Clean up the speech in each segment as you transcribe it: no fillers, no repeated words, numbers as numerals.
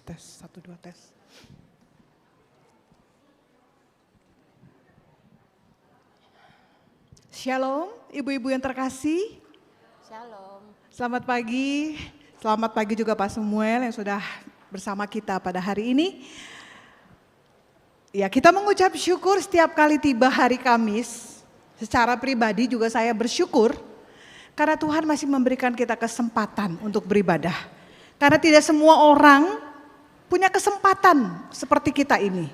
Tes, 1, 2, tes. Shalom, ibu-ibu yang terkasih. Shalom. Selamat pagi. Selamat pagi juga Pak Samuel yang sudah bersama kita pada hari ini. Ya, kita mengucap syukur setiap kali tiba hari Kamis. Secara pribadi juga saya bersyukur karena Tuhan masih memberikan kita kesempatan untuk beribadah. Karena tidak semua orang punya kesempatan seperti kita ini.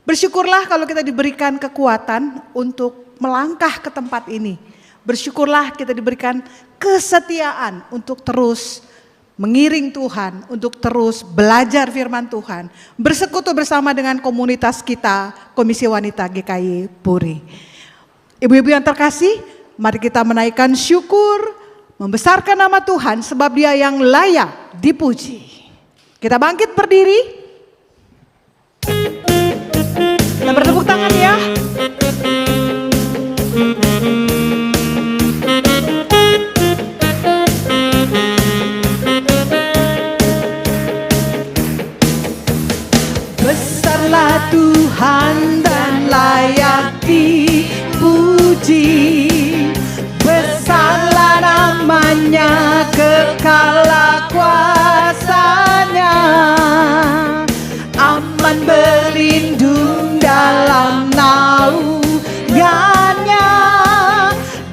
Bersyukurlah kalau kita diberikan kekuatan untuk melangkah ke tempat ini. Bersyukurlah kita diberikan kesetiaan untuk terus mengiring Tuhan, untuk terus belajar firman Tuhan. Bersekutu bersama dengan komunitas kita, Komisi Wanita GKI Puri. Ibu-ibu yang terkasih, mari kita menaikkan syukur, membesarkan nama Tuhan sebab Dia yang layak dipuji. Kita bangkit berdiri. Kita bertepuk tangan ya. Besarlah Tuhan dan layak dipuji. Besarlah namanya, kekal kuasanya. Aman berlindung dalam naungannya.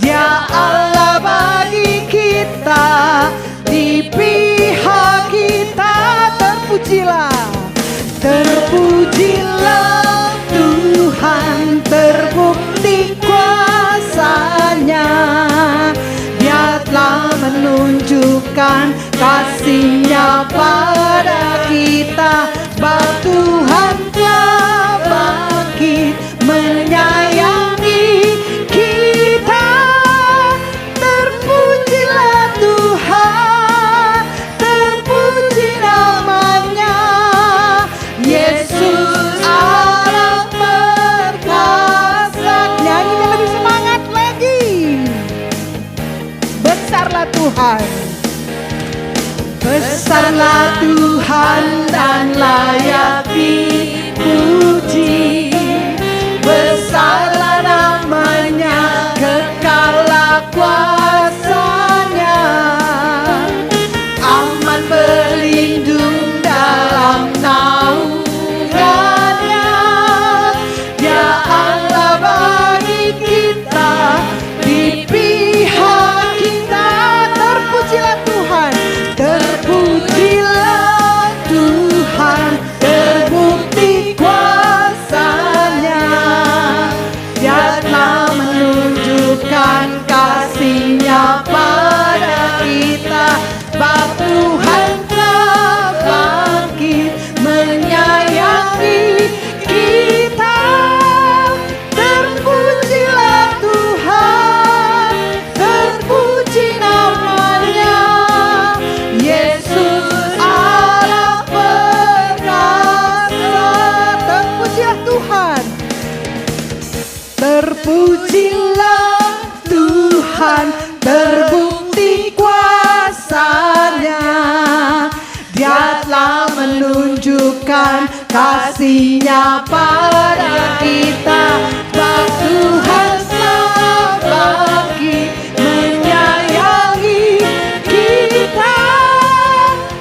Dia Allah bagi kita, di pihak kita. Terpujilah Tuhan, terbukti kuasanya. Dia telah menunjukkan kasih-Nya pada kita. Bahwa Tuhan telah bangkit menyayangi kita. Terpujilah Tuhan, terpuji namanya. Yesus Allah perkasa. Nyanyinya lebih semangat lagi. Besarlah Tuhan. Besarlah Tuhan dan layak dipuji. Besarlah namanya, kekal kuasanya. Aman berlindung dalam naungannya. Dia Allah bagi kita, di pihak kita. Terpujilah Tuhan, terpujilah Tuhan, terbukti kuasanya. Dia telah menunjukkan kasih-Nya pada kita. Bahwa Tuhan telah bangkit menyayangi kita. Terpujilah Tuhan, terpuji namanya. Yesus Allah perkasa. Terpujilah Tuhan. Terpujilah Tuhan, terbukti kuasanya. Dia telah menunjukkan kasih-Nya pada kita. Bahwa Tuhan telah bangkit menyayangi kita.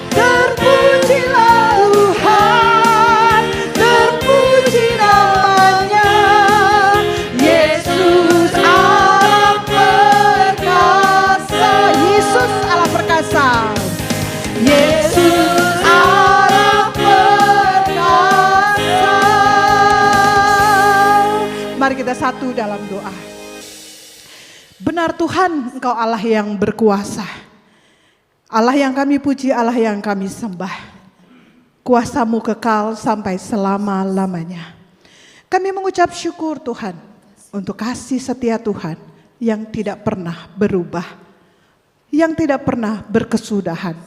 Terpujilah Tuhan, terpuji namanya. Yesus Allah perkasa. Yesus Allah perkasa. Yesus Allah perkasa. Mari kita satu dalam doa. Benar Tuhan, Engkau Allah yang berkuasa. Allah yang kami puji, Allah yang kami sembah. Kuasa-Mu kekal sampai selama-lamanya. Kami mengucap syukur Tuhan untuk kasih setia Tuhan yang tidak pernah berubah, yang tidak pernah berkesudahan.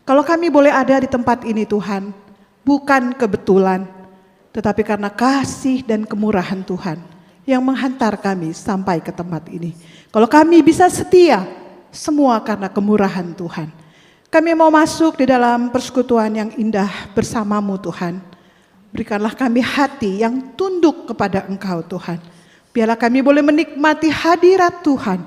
Kalau kami boleh ada di tempat ini Tuhan, bukan kebetulan, tetapi karena kasih dan kemurahan Tuhan yang menghantar kami sampai ke tempat ini. Kalau kami bisa setia, semua karena kemurahan Tuhan. Kami mau masuk di dalam persekutuan yang indah bersama-Mu Tuhan. Berikanlah kami hati yang tunduk kepada Engkau Tuhan. Biarlah kami boleh menikmati hadirat Tuhan.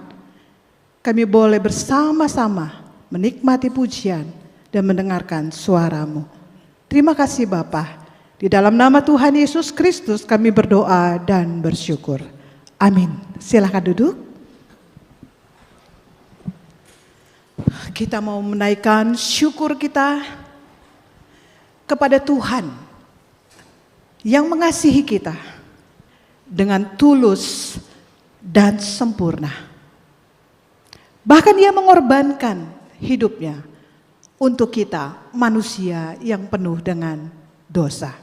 Kami boleh bersama-sama menikmati pujian dan mendengarkan suara-Mu. Terima kasih Bapa. Di dalam nama Tuhan Yesus Kristus kami berdoa dan bersyukur. Amin. Silakan duduk. Kita mau menaikkan syukur kita kepada Tuhan yang mengasihi kita dengan tulus dan sempurna. Bahkan Dia mengorbankan hidupnya untuk kita manusia yang penuh dengan dosa.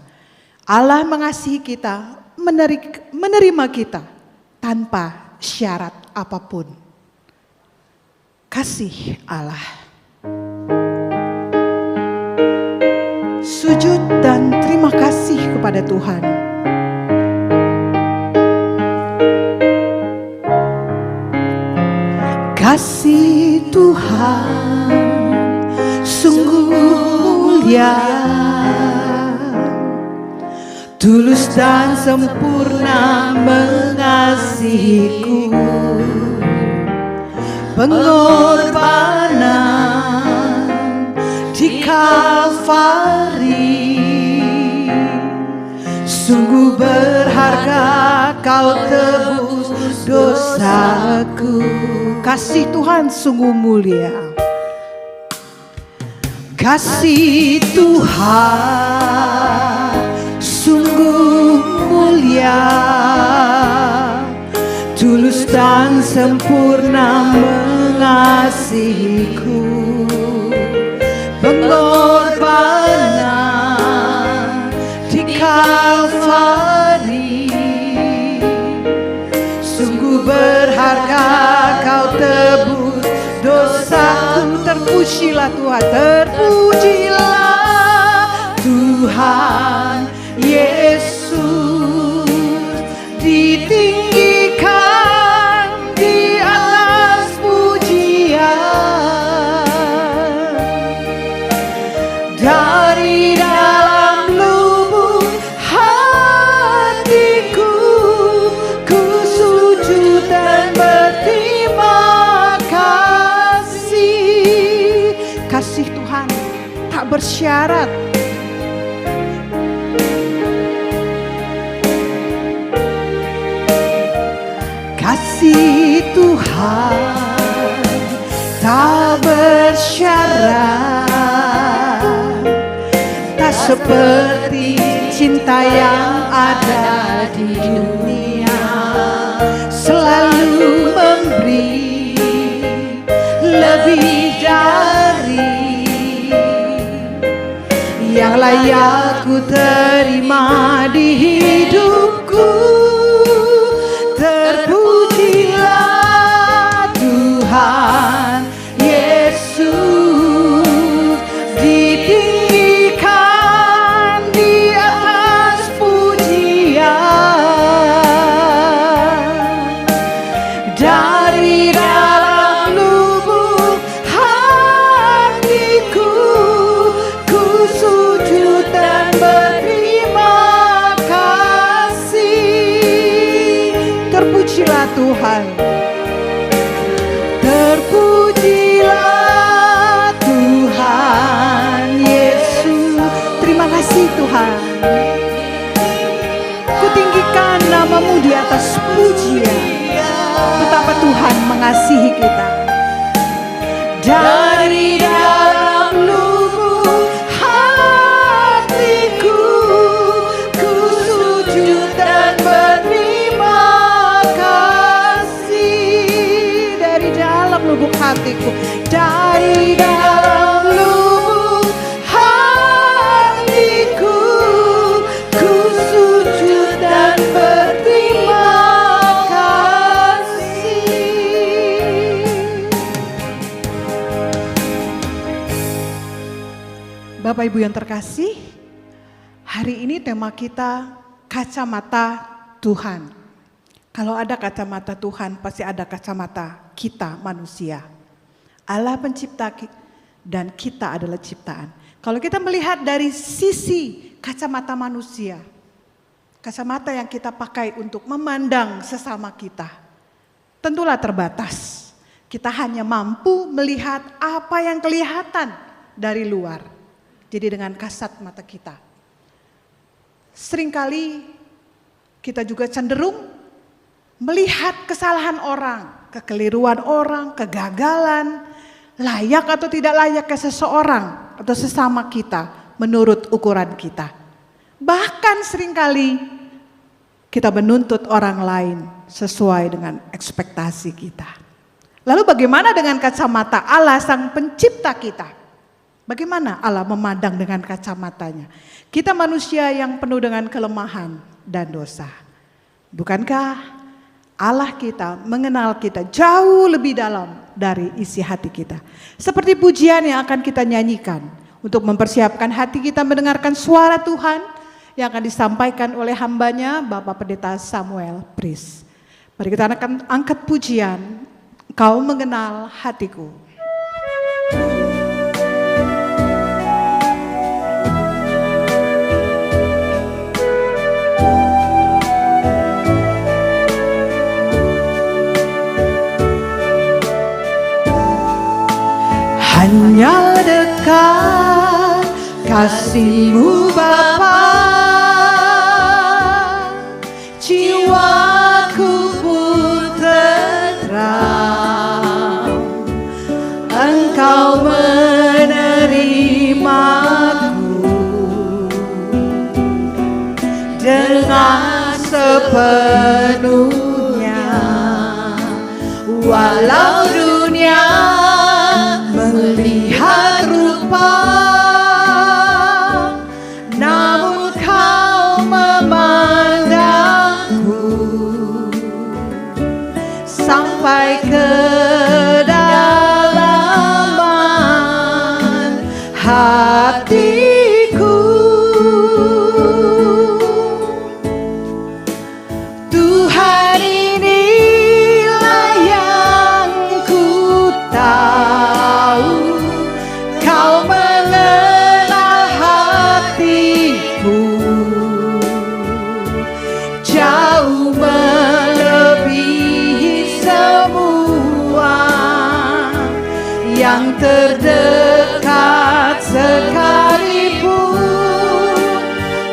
Allah mengasihi kita, menerima kita tanpa syarat apapun. Kasih Allah. Sujud dan terima kasih kepada Tuhan. Kasih Tuhan sungguh mulia, tulus dan sempurna mengasihiku. Pengorbanan di Kalvari sungguh berharga, Kau tebus dosaku. Kasih Tuhan sungguh mulia. Kasih Tuhan sungguh mulia, tulus dan sempurna mengasihiku. Pengorbanan di Kalvari sungguh berharga, Kau tebus dosaku. Terpujilah Tuhan, terpujilah Tuhan Yesus, ditinggikan di atas pujian. Dari dalam lubuk hatiku, ku sujud dan berterima kasih. Kasih Tuhan tak bersyarat. Kasih Tuhan tak bersyarat, tak seperti cinta yang ada di dunia. Selalu memberi lebih dari yang layak ku terima di hidupku. Terpujilah Tuhan Yesus, ditinggikan di atas pujian. Dari dalam lubuk hatiku, ku sujud dan berterima kasih. Terpujilah Tuhan, terpujilah Tuhan Yesus. Terima kasih Tuhan. Kutinggikan nama-Mu di atas pujian. Betapa Tuhan mengasihi kita. Dari dalam lubuk hatiku, ku sujud dan berterima kasih. Dari dalam lubuk hatiku, dari dalam lubuk hatiku, ku sujud dan berterima kasih. Bapak Ibu yang terkasih, hari ini tema kita kacamata Tuhan. Kalau ada kacamata Tuhan, pasti ada kacamata kita manusia. Allah pencipta dan kita adalah ciptaan. Kalau kita melihat dari sisi kacamata manusia, kacamata yang kita pakai untuk memandang sesama kita, tentulah terbatas. Kita hanya mampu melihat apa yang kelihatan dari luar. Jadi dengan kasat mata kita. Seringkali kita juga cenderung melihat kesalahan orang, kekeliruan orang, kegagalan, layak atau tidak layaknya seseorang atau sesama kita menurut ukuran kita. Bahkan seringkali kita menuntut orang lain sesuai dengan ekspektasi kita. Lalu bagaimana dengan kacamata Allah sang pencipta kita? Bagaimana Allah memandang dengan kacamatanya? Kita manusia yang penuh dengan kelemahan dan dosa. Bukankah Allah kita mengenal kita jauh lebih dalam dari isi hati kita? Seperti pujian yang akan kita nyanyikan untuk mempersiapkan hati kita mendengarkan suara Tuhan yang akan disampaikan oleh hambanya Bapak Pendeta Samuel Pris. Mari kita akan angkat pujian, Kau Mengenal Hatiku. Hanya dekat kasih-Mu Bapa, jiwaku pun tentram. Engkau menerimaku dengan sepenuhnya, walau dunia melihat rupa, namun Kau memandangku sampai ke kedalaman hatiku. Tuhan, inilah yang ku tahu, Kau mengenal hatiku jauh melebihi semua yang terdekat sekalipun.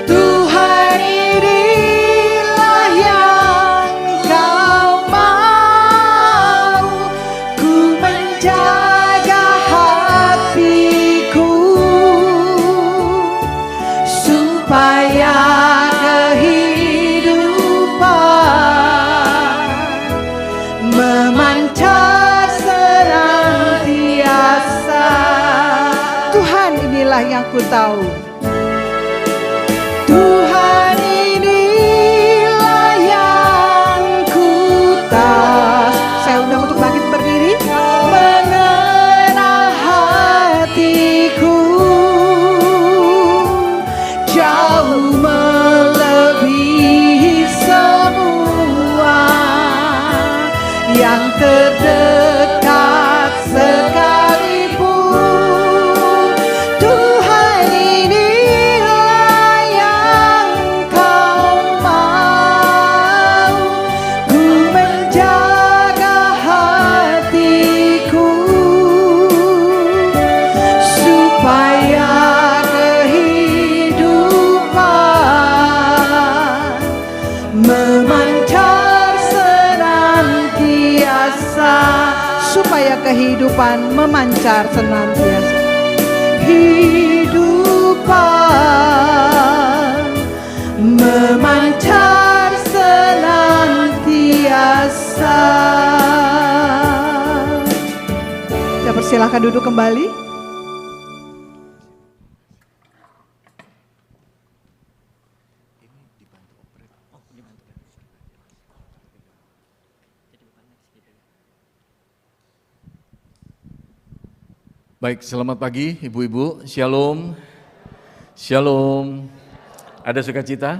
Tuhan, inilah yang Kau mau, ku menjaga hatiku supaya kehidupan memancar senantiasa. Tuhan, inilah yang ku tahu. Tuhan, inilah yang ku tahu. Saya undang untuk bangkit berdiri. Mengenal hatiku jauh melebihi semua yang terdekat sekalipun. Tuhan, inilah yang Kau mau, ku menjaga hatiku supaya kehidupan memancar senantiasa, supaya kehidupan memancar senantiasa. Kehidupan memancar senantiasa. Kita persilahkan duduk kembali. Baik, selamat pagi ibu-ibu, shalom, shalom. Ada sukacita?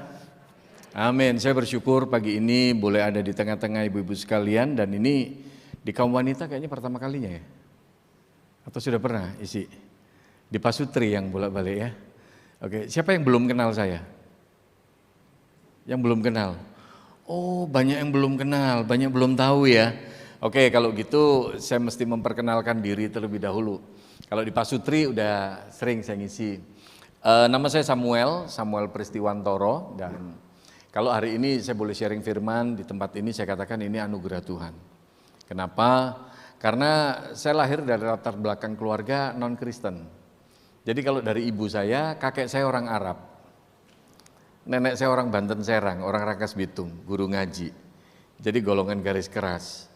Amin, saya bersyukur pagi ini boleh ada di tengah-tengah ibu-ibu sekalian, dan ini di kaum wanita kayaknya pertama kalinya ya? Atau sudah pernah isi? Di Pasutri yang bolak-balik ya. Oke, siapa yang belum kenal saya? Yang belum kenal? Oh, banyak yang belum kenal, banyak belum tahu ya. Oke, kalau gitu saya mesti memperkenalkan diri terlebih dahulu. Kalau di Pasutri udah sering saya ngisi. Nama saya Samuel Pristiwantoro, dan kalau hari ini saya boleh sharing firman di tempat ini, saya katakan ini anugerah Tuhan. Kenapa? Karena saya lahir dari latar belakang keluarga non-Kristen. Jadi kalau dari ibu saya, kakek saya orang Arab. Nenek saya orang Banten Serang, orang Rangkas Bitung, guru ngaji. Jadi golongan garis keras.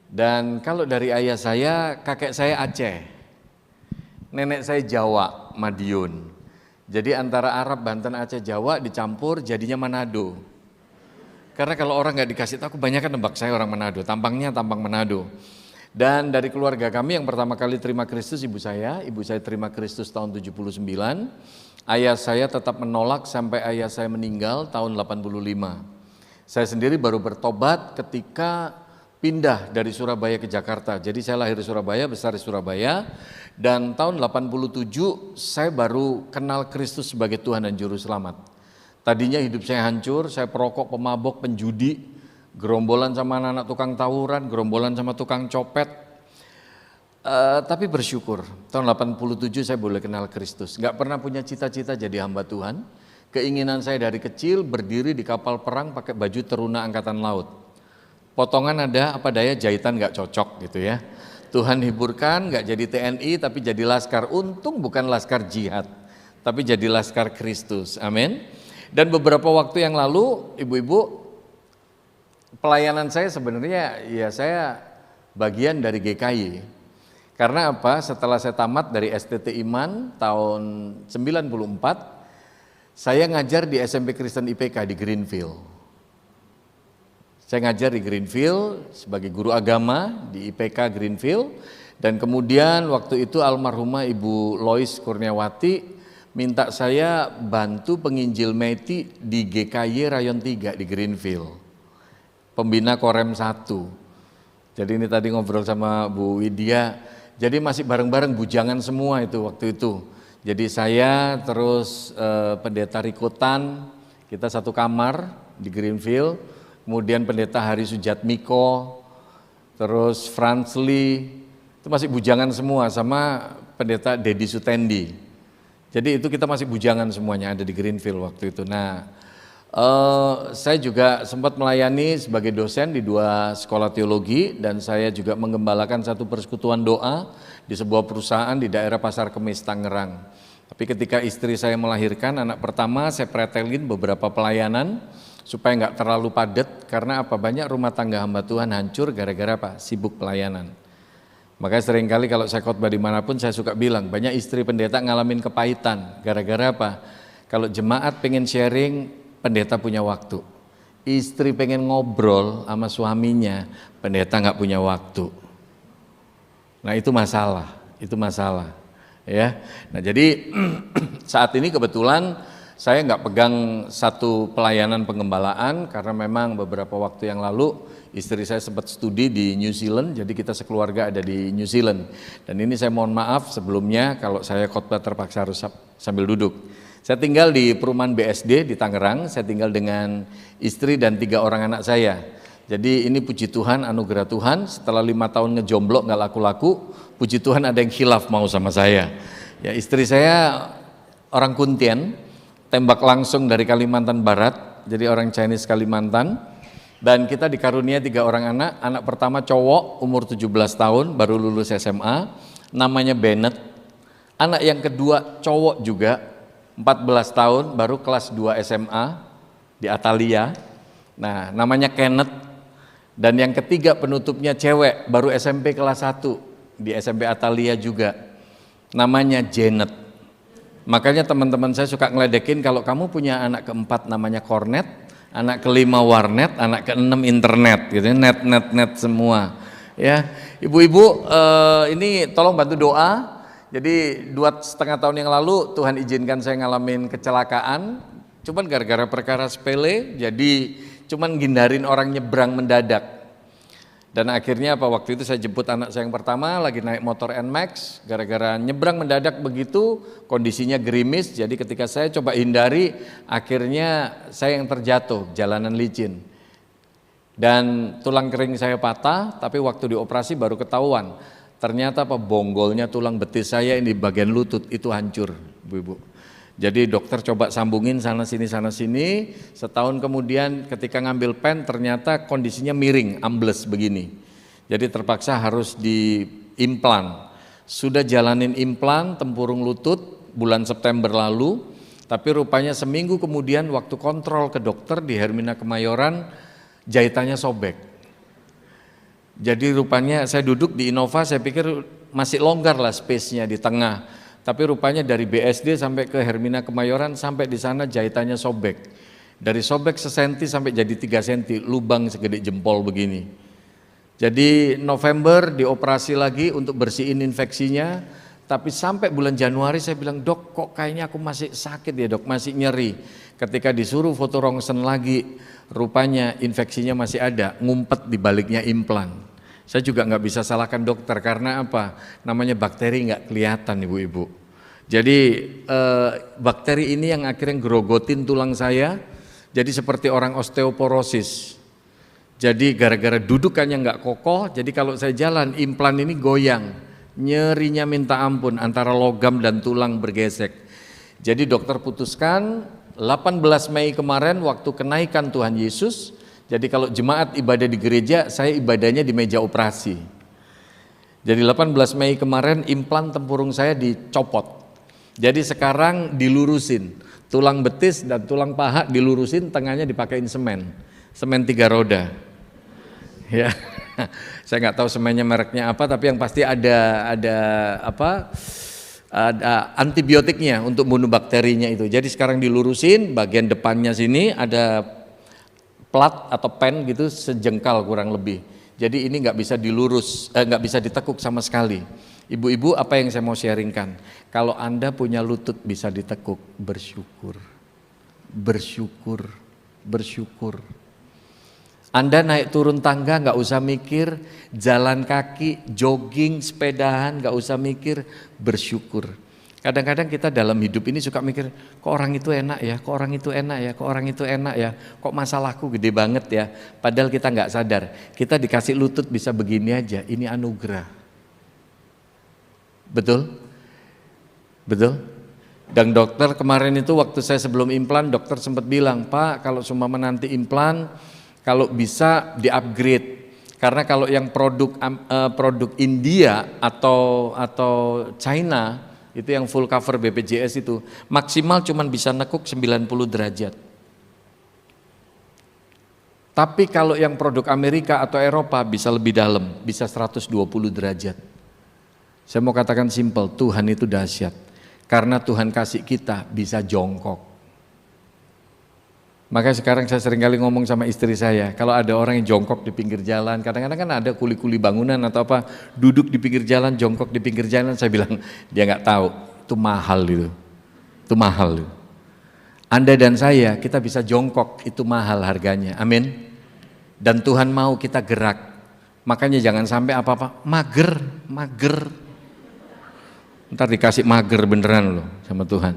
Dan kalau dari ayah saya, kakek saya Aceh. Nenek saya Jawa, Madiun. Jadi antara Arab, Banten, Aceh, Jawa dicampur jadinya Manado. Karena kalau orang nggak dikasih tahu, kebanyakan nebak saya orang Manado, tampangnya tampang Manado. Dan dari keluarga kami yang pertama kali terima Kristus ibu saya terima Kristus tahun 79. Ayah saya tetap menolak sampai ayah saya meninggal tahun 85. Saya sendiri baru bertobat ketika pindah dari Surabaya ke Jakarta. Jadi saya lahir di Surabaya, besar di Surabaya, dan tahun 87 saya baru kenal Kristus sebagai Tuhan dan Juru Selamat. Tadinya hidup saya hancur, saya perokok, pemabok, penjudi, gerombolan sama anak-anak tukang tawuran, gerombolan sama tukang copet. Tapi bersyukur, tahun 87 saya boleh kenal Kristus. Gak pernah punya cita-cita jadi hamba Tuhan. Keinginan saya dari kecil berdiri di kapal perang pakai baju teruna angkatan laut. Potongan ada, apa daya jahitan gak cocok gitu ya. Tuhan hiburkan, gak jadi TNI tapi jadi laskar. Untung bukan laskar jihad, tapi jadi laskar Kristus. Amin. Dan beberapa waktu yang lalu, ibu-ibu, pelayanan saya sebenarnya ya saya bagian dari GKI. Karena apa? Setelah saya tamat dari STT Iman tahun 94, saya ngajar di SMP Kristen IPK di Greenfield. Saya ngajar di Greenfield sebagai guru agama di IPK Greenfield, dan kemudian waktu itu almarhumah Ibu Lois Kurniawati minta saya bantu penginjil Meti di GKY Rayon 3 di Greenfield. Pembina Korem 1. Jadi ini tadi ngobrol sama Bu Widya, jadi masih bareng-bareng bujangan semua itu waktu itu. Jadi saya terus pendeta Rikotan, kita satu kamar di Greenfield, kemudian pendeta Hari Sujatmiko, terus Franz Lee, itu masih bujangan semua, sama pendeta Dedi Sutendi. Jadi itu kita masih bujangan semuanya ada di Greenfield waktu itu. Nah, saya juga sempat melayani sebagai dosen di 2 sekolah teologi, dan saya juga menggembalakan satu persekutuan doa di sebuah perusahaan di daerah Pasar Kemis, Tangerang. Tapi ketika istri saya melahirkan anak pertama, saya pretelin beberapa pelayanan supaya nggak terlalu padat, karena apa? Banyak rumah tangga hamba Tuhan hancur gara-gara apa? Sibuk pelayanan. Makanya seringkali kalau saya khotbah dimanapun saya suka bilang, banyak istri pendeta ngalamin kepahitan, gara-gara apa? Kalau jemaat pengen sharing, pendeta punya waktu. Istri pengen ngobrol sama suaminya, pendeta nggak punya waktu. Nah itu masalah, ya. Nah jadi saat ini kebetulan saya nggak pegang satu pelayanan pengembalaan, karena memang beberapa waktu yang lalu istri saya sempat studi di New Zealand, jadi kita sekeluarga ada di New Zealand. Dan ini saya mohon maaf sebelumnya kalau saya khotbah terpaksa harus sambil duduk. Saya tinggal di perumahan BSD di Tangerang, saya tinggal dengan istri dan 3 orang anak saya. Jadi ini puji Tuhan, anugerah Tuhan, setelah 5 tahun ngejomblo nggak laku-laku, puji Tuhan ada yang khilaf mau sama saya. Ya, istri saya orang Kuntien, tembak langsung dari Kalimantan Barat, jadi orang Chinese Kalimantan. Dan kita dikarunia 3 orang anak. Anak pertama cowok umur 17 tahun baru lulus SMA, namanya Bennett. Anak yang kedua cowok juga 14 tahun baru kelas 2 SMA di Atalia. Nah, namanya Kenneth. Dan yang ketiga penutupnya cewek, baru SMP kelas 1 di SMP Atalia juga. Namanya Janet. Makanya teman-teman saya suka ngeledekin kalau kamu punya anak keempat namanya Kornet, anak kelima Warnet, anak keenam Internet gitu, net semua. Ya, ibu-ibu ini tolong bantu doa. Jadi 2,5 tahun yang lalu Tuhan izinkan saya ngalamin kecelakaan, cuman gara-gara perkara sepele, jadi cuman ngindarin orang nyebrang mendadak. Dan akhirnya apa, waktu itu saya jemput anak saya yang pertama lagi naik motor NMAX, gara-gara nyebrang mendadak begitu, kondisinya gerimis, jadi ketika saya coba hindari, akhirnya saya yang terjatuh, jalanan licin. Dan tulang kering saya patah, tapi waktu dioperasi baru ketahuan, ternyata apa, bonggolnya tulang betis saya ini bagian lutut itu hancur, Bu-ibu. Jadi dokter coba sambungin sana sini, setahun kemudian ketika ngambil pen ternyata kondisinya miring, ambles begini. Jadi terpaksa harus diimplan. Sudah jalanin implan tempurung lutut bulan September lalu, tapi rupanya seminggu kemudian waktu kontrol ke dokter di Hermina Kemayoran, jahitannya sobek. Jadi rupanya saya duduk di Innova, saya pikir masih longgar lah space-nya di tengah. Tapi rupanya dari BSD sampai ke Hermina Kemayoran, sampai di sana jahitannya sobek. Dari sobek sesenti sampai jadi 3 senti, lubang segede jempol begini. Jadi November dioperasi lagi untuk bersihin infeksinya, tapi sampai bulan Januari saya bilang, dok kok kayaknya aku masih sakit ya dok, masih nyeri. Ketika disuruh foto rongsen lagi, rupanya infeksinya masih ada, ngumpet di baliknya implan. Saya juga nggak bisa salahkan dokter karena apa? Namanya bakteri nggak kelihatan ibu-ibu. Jadi bakteri ini yang akhirnya gerogotin tulang saya. Jadi seperti orang osteoporosis. Jadi gara-gara dudukannya nggak kokoh. Jadi kalau saya jalan implan ini goyang, nyerinya minta ampun antara logam dan tulang bergesek. Jadi dokter putuskan 18 Mei kemarin waktu kenaikan Tuhan Yesus. Jadi kalau jemaat ibadah di gereja, saya ibadahnya di meja operasi. Jadi 18 Mei kemarin implan tempurung saya dicopot. Jadi sekarang dilurusin, tulang betis dan tulang paha dilurusin, tengahnya dipakein semen 3 roda. Ya, saya nggak tahu semennya mereknya apa, tapi yang pasti ada antibiotiknya untuk bunuh bakterinya itu. Jadi sekarang dilurusin, bagian depannya sini ada plat atau pen gitu sejengkal kurang lebih. Jadi ini nggak bisa nggak bisa ditekuk sama sekali. Ibu-ibu, apa yang saya mau sharingkan? Kalau Anda punya lutut bisa ditekuk, bersyukur, bersyukur, bersyukur. Anda naik turun tangga nggak usah mikir, jalan kaki, jogging, sepedahan nggak usah mikir, bersyukur. Kadang-kadang kita dalam hidup ini suka mikir, kok orang itu enak ya, kok orang itu enak ya, kok orang itu enak ya, kok masalahku gede banget ya. Padahal kita nggak sadar, kita dikasih lutut bisa begini aja, ini anugerah. Betul? Betul? Dan dokter kemarin itu waktu saya sebelum implan, dokter sempat bilang, Pak kalau cuma menanti implan, kalau bisa di-upgrade. Karena kalau yang produk India atau China, itu yang full cover BPJS itu maksimal cuman bisa nekuk 90 derajat. Tapi kalau yang produk Amerika atau Eropa bisa lebih dalam, bisa 120 derajat. Saya mau katakan simple, Tuhan itu dahsyat. Karena Tuhan kasih kita bisa jongkok. Makanya sekarang saya seringkali ngomong sama istri saya, kalau ada orang yang jongkok di pinggir jalan, kadang-kadang kan ada kuli-kuli bangunan atau apa, duduk di pinggir jalan, jongkok di pinggir jalan, saya bilang dia nggak tahu, itu mahal itu mahal. Anda dan saya, kita bisa jongkok, itu mahal harganya, amin. Dan Tuhan mau kita gerak, makanya jangan sampai apa-apa, mager, ntar dikasih mager beneran loh sama Tuhan,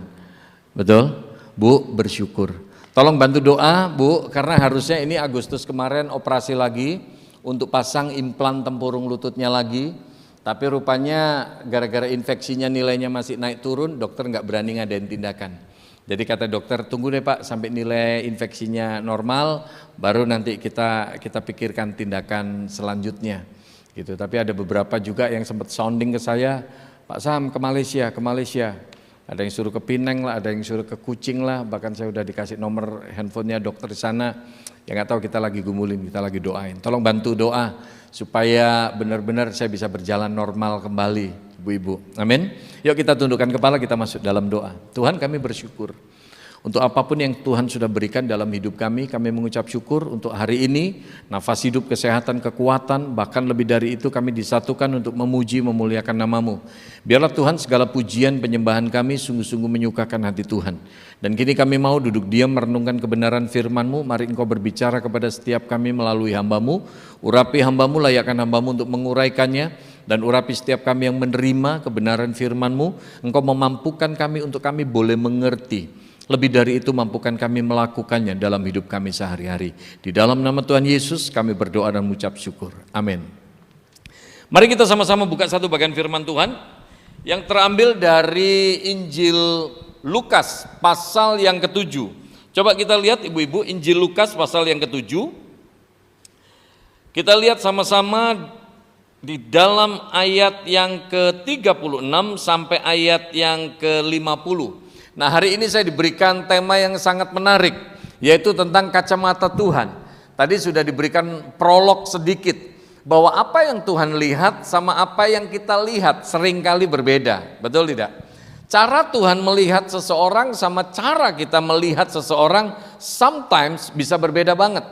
betul? Bu, bersyukur. Tolong bantu doa Bu, karena harusnya ini Agustus kemarin operasi lagi untuk pasang implan tempurung lututnya lagi. Tapi rupanya gara-gara infeksinya nilainya masih naik turun, dokter nggak berani ngadain tindakan. Jadi kata dokter, tunggu deh Pak sampai nilai infeksinya normal, baru nanti kita pikirkan tindakan selanjutnya. Gitu. Tapi ada beberapa juga yang sempat sounding ke saya, Pak Sam ke Malaysia. Ada yang suruh ke Pineng lah, ada yang suruh ke Kucing lah, bahkan saya udah dikasih nomor handphonenya dokter di sana. Ya nggak tahu, kita lagi gumulin, kita lagi doain. Tolong bantu doa supaya benar-benar saya bisa berjalan normal kembali, ibu-ibu. Amin. Yuk kita tundukkan kepala, kita masuk dalam doa. Tuhan, kami bersyukur Untuk apapun yang Tuhan sudah berikan dalam hidup kami mengucap syukur untuk hari ini, nafas hidup, kesehatan, kekuatan, bahkan lebih dari itu kami disatukan untuk memuji, memuliakan nama-Mu. Biarlah Tuhan segala pujian penyembahan kami sungguh-sungguh menyukakan hati Tuhan. Dan kini kami mau duduk diam merenungkan kebenaran firman-Mu. Mari Engkau berbicara kepada setiap kami melalui hamba-Mu. Urapi hamba-Mu, layakkan hamba-Mu untuk menguraikannya. Dan urapi setiap kami yang menerima kebenaran firman-Mu. Engkau memampukan kami untuk kami boleh mengerti. Lebih dari itu mampukan kami melakukannya dalam hidup kami sehari-hari. Di dalam nama Tuhan Yesus kami berdoa dan mengucap syukur. Amin. Mari kita sama-sama buka satu bagian firman Tuhan yang terambil dari Injil Lukas pasal yang ke-7. Coba kita lihat ibu-ibu, Injil Lukas pasal yang ke-7. Kita lihat sama-sama di dalam ayat yang ke-36 sampai ayat yang ke-50. Nah, hari ini saya diberikan tema yang sangat menarik, yaitu tentang kacamata Tuhan. Tadi sudah diberikan prolog sedikit, bahwa apa yang Tuhan lihat sama apa yang kita lihat seringkali berbeda, betul tidak? Cara Tuhan melihat seseorang sama cara kita melihat seseorang sometimes bisa berbeda banget.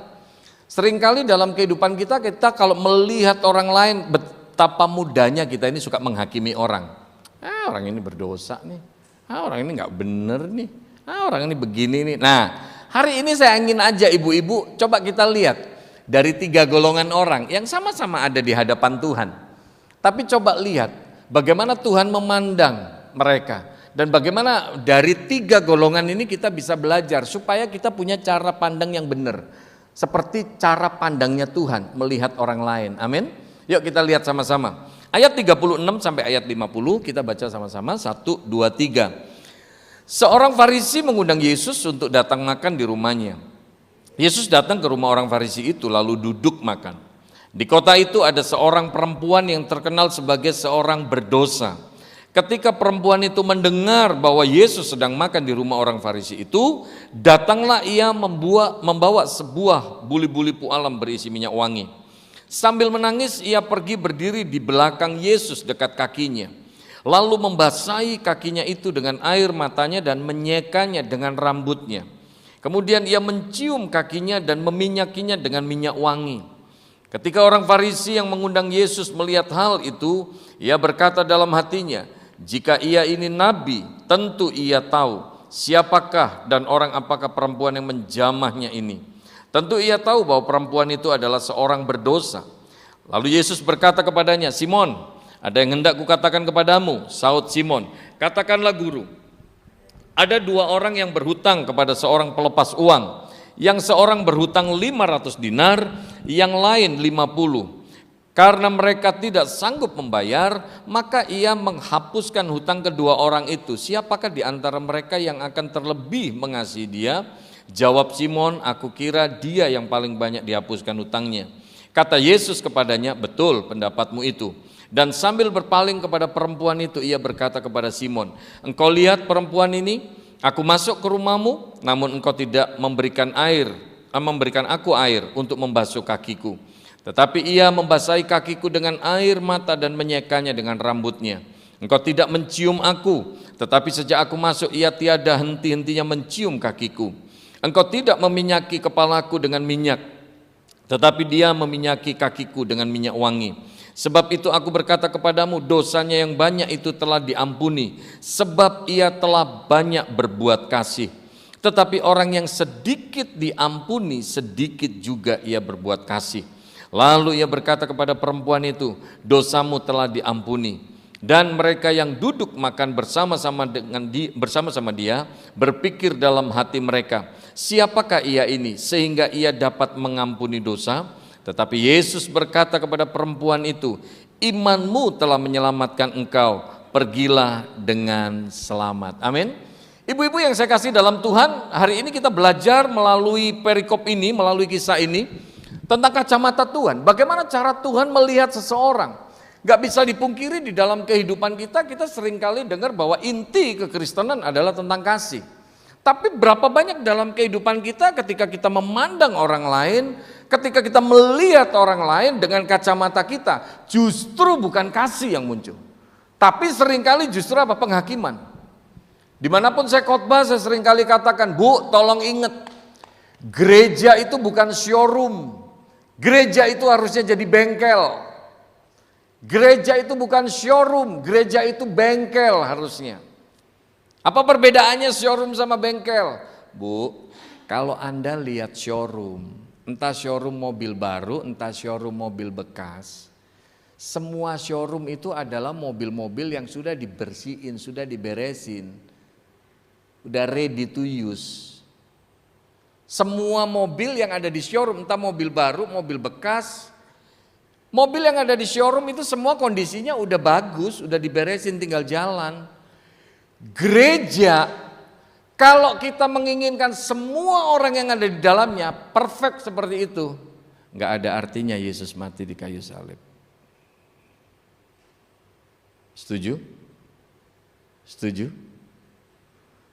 Seringkali dalam kehidupan kita kalau melihat orang lain, betapa mudahnya kita ini suka menghakimi orang. Orang ini berdosa nih. Orang ini nggak bener nih, orang ini begini nih. Nah, hari ini saya ingin aja ibu-ibu coba kita lihat dari 3 golongan orang yang sama-sama ada di hadapan Tuhan. Tapi coba lihat bagaimana Tuhan memandang mereka dan bagaimana dari 3 golongan ini kita bisa belajar supaya kita punya cara pandang yang benar. Seperti cara pandangnya Tuhan melihat orang lain. Amin. Yuk kita lihat sama-sama. Ayat 36 sampai ayat 50 kita baca sama-sama. 1, 2, 3. Seorang Farisi mengundang Yesus untuk datang makan di rumahnya. Yesus datang ke rumah orang Farisi itu lalu duduk makan. Di kota itu ada seorang perempuan yang terkenal sebagai seorang berdosa. Ketika perempuan itu mendengar bahwa Yesus sedang makan di rumah orang Farisi itu, datanglah ia membawa sebuah buli-buli pualam berisi minyak wangi. Sambil menangis ia pergi berdiri di belakang Yesus dekat kakinya. Lalu membasahi kakinya itu dengan air matanya dan menyekanya dengan rambutnya. Kemudian ia mencium kakinya dan meminyakinya dengan minyak wangi. Ketika orang Farisi yang mengundang Yesus melihat hal itu, ia berkata dalam hatinya, jika ia ini nabi, tentu ia tahu siapakah dan orang apakah perempuan yang menjamahnya ini. Tentu ia tahu bahwa perempuan itu adalah seorang berdosa. Lalu Yesus berkata kepadanya, Simon, ada yang hendak kukatakan kepadamu. Saud Simon, katakanlah guru. Ada 2 orang yang berhutang kepada seorang pelepas uang. Yang seorang berhutang 500 dinar, yang lain 50. Karena mereka tidak sanggup membayar, maka ia menghapuskan hutang kedua orang itu. Siapakah di antara mereka yang akan terlebih mengasihi dia? Jawab Simon, aku kira dia yang paling banyak dihapuskan hutangnya. Kata Yesus kepadanya, betul pendapatmu itu. Dan sambil berpaling kepada perempuan itu, ia berkata kepada Simon, engkau lihat perempuan ini? Aku masuk ke rumahmu, namun engkau tidak memberikan aku air untuk membasuh kakiku. Tetapi ia membasahi kakiku dengan air mata dan menyekanya dengan rambutnya. Engkau tidak mencium aku, tetapi sejak aku masuk ia tiada henti-hentinya mencium kakiku. Engkau tidak meminyaki kepalaku dengan minyak, tetapi dia meminyaki kakiku dengan minyak wangi. Sebab itu aku berkata kepadamu, dosanya yang banyak itu telah diampuni, sebab ia telah banyak berbuat kasih. Tetapi orang yang sedikit diampuni, sedikit juga ia berbuat kasih. Lalu ia berkata kepada perempuan itu, dosamu telah diampuni. Dan mereka yang duduk makan bersama-sama dia berpikir dalam hati mereka, siapakah ia ini sehingga ia dapat mengampuni dosa? Tetapi Yesus berkata kepada perempuan itu, imanmu telah menyelamatkan engkau, pergilah dengan selamat. Amin. Ibu-ibu yang saya kasih dalam Tuhan, hari ini kita belajar melalui perikop ini, melalui kisah ini tentang kacamata Tuhan. Bagaimana cara Tuhan melihat seseorang? Gak bisa dipungkiri di dalam kehidupan kita seringkali dengar bahwa inti kekristenan adalah tentang kasih. Tapi berapa banyak dalam kehidupan kita ketika kita memandang orang lain, ketika kita melihat orang lain dengan kacamata kita, justru bukan kasih yang muncul. Tapi seringkali justru apa? Penghakiman. Dimanapun saya khotbah, saya sering kali katakan, Bu, tolong ingat, gereja itu bukan showroom. Gereja itu harusnya jadi bengkel. Gereja itu bukan showroom, gereja itu bengkel harusnya. Apa perbedaannya showroom sama bengkel? Bu, kalau Anda lihat showroom, entah showroom mobil baru, entah showroom mobil bekas, semua showroom itu adalah mobil-mobil yang sudah dibersihin, sudah diberesin, udah ready to use. Semua mobil yang ada di showroom, entah mobil baru, mobil bekas, mobil yang ada di showroom itu semua kondisinya udah bagus, udah diberesin, tinggal jalan. Gereja, kalau kita menginginkan semua orang yang ada di dalamnya perfect seperti itu, nggak ada artinya Yesus mati di kayu salib. Setuju? Setuju?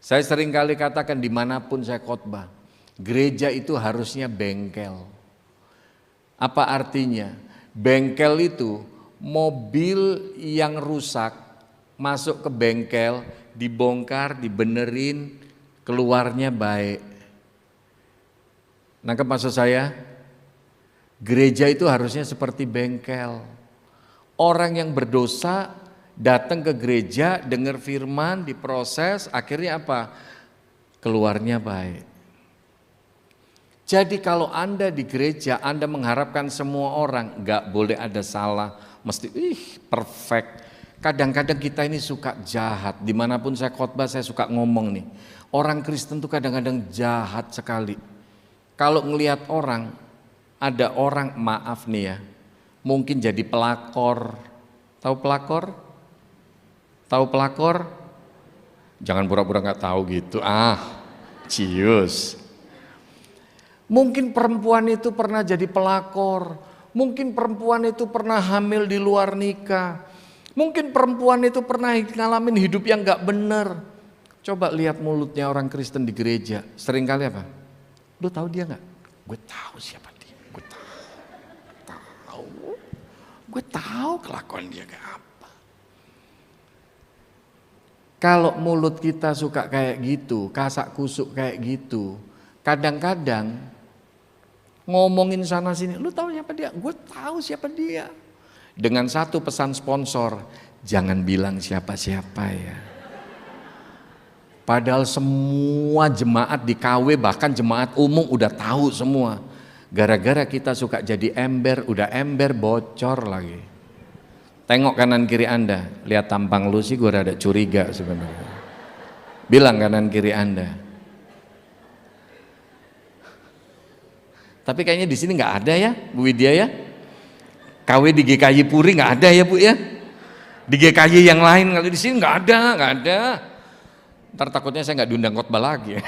Saya sering kali katakan dimanapun saya khotbah, gereja itu harusnya bengkel. Apa artinya? Bengkel itu mobil yang rusak masuk ke bengkel, dibongkar, dibenerin, keluarnya baik. Nangkep maksud saya? Gereja itu harusnya seperti bengkel. Orang yang berdosa datang ke gereja, dengar firman, diproses, akhirnya apa? Keluarnya baik. Jadi kalau Anda di gereja, Anda mengharapkan semua orang, nggak boleh ada salah, mesti perfect. Kadang-kadang kita ini suka jahat, dimanapun saya khotbah saya suka ngomong nih. Orang Kristen tuh kadang-kadang jahat sekali. Kalau ngelihat orang, ada orang maaf nih ya, mungkin jadi pelakor. Tahu pelakor? Tahu pelakor? Jangan pura-pura nggak tahu gitu. Cius. Mungkin perempuan itu pernah jadi pelakor, mungkin perempuan itu pernah hamil di luar nikah, mungkin perempuan itu pernah ngalamin hidup yang gak benar. Coba lihat mulutnya orang Kristen di gereja, sering kali apa? Lu tahu dia gak? Gue tahu siapa dia, gue tahu kelakuan dia kayak apa. Kalau mulut kita suka kayak gitu, kasak kusuk kayak gitu, kadang-kadang ngomongin sana sini, lu tahu siapa dia? Gue tahu siapa dia. Dengan satu pesan sponsor, jangan bilang siapa-siapa ya. Padahal semua jemaat di KW, bahkan jemaat umum udah tahu semua. Gara-gara kita suka jadi ember, udah ember bocor lagi. Tengok kanan kiri Anda, lihat tampang lu sih gue rada curiga sebenarnya. Bilang kanan kiri Anda. Tapi kayaknya di sini nggak ada ya, Bu Widya ya. KW di GKY Puri nggak ada ya Bu ya. Di GKY yang lain, kalau di sini nggak ada. Ntar takutnya saya nggak diundang khotbah lagi.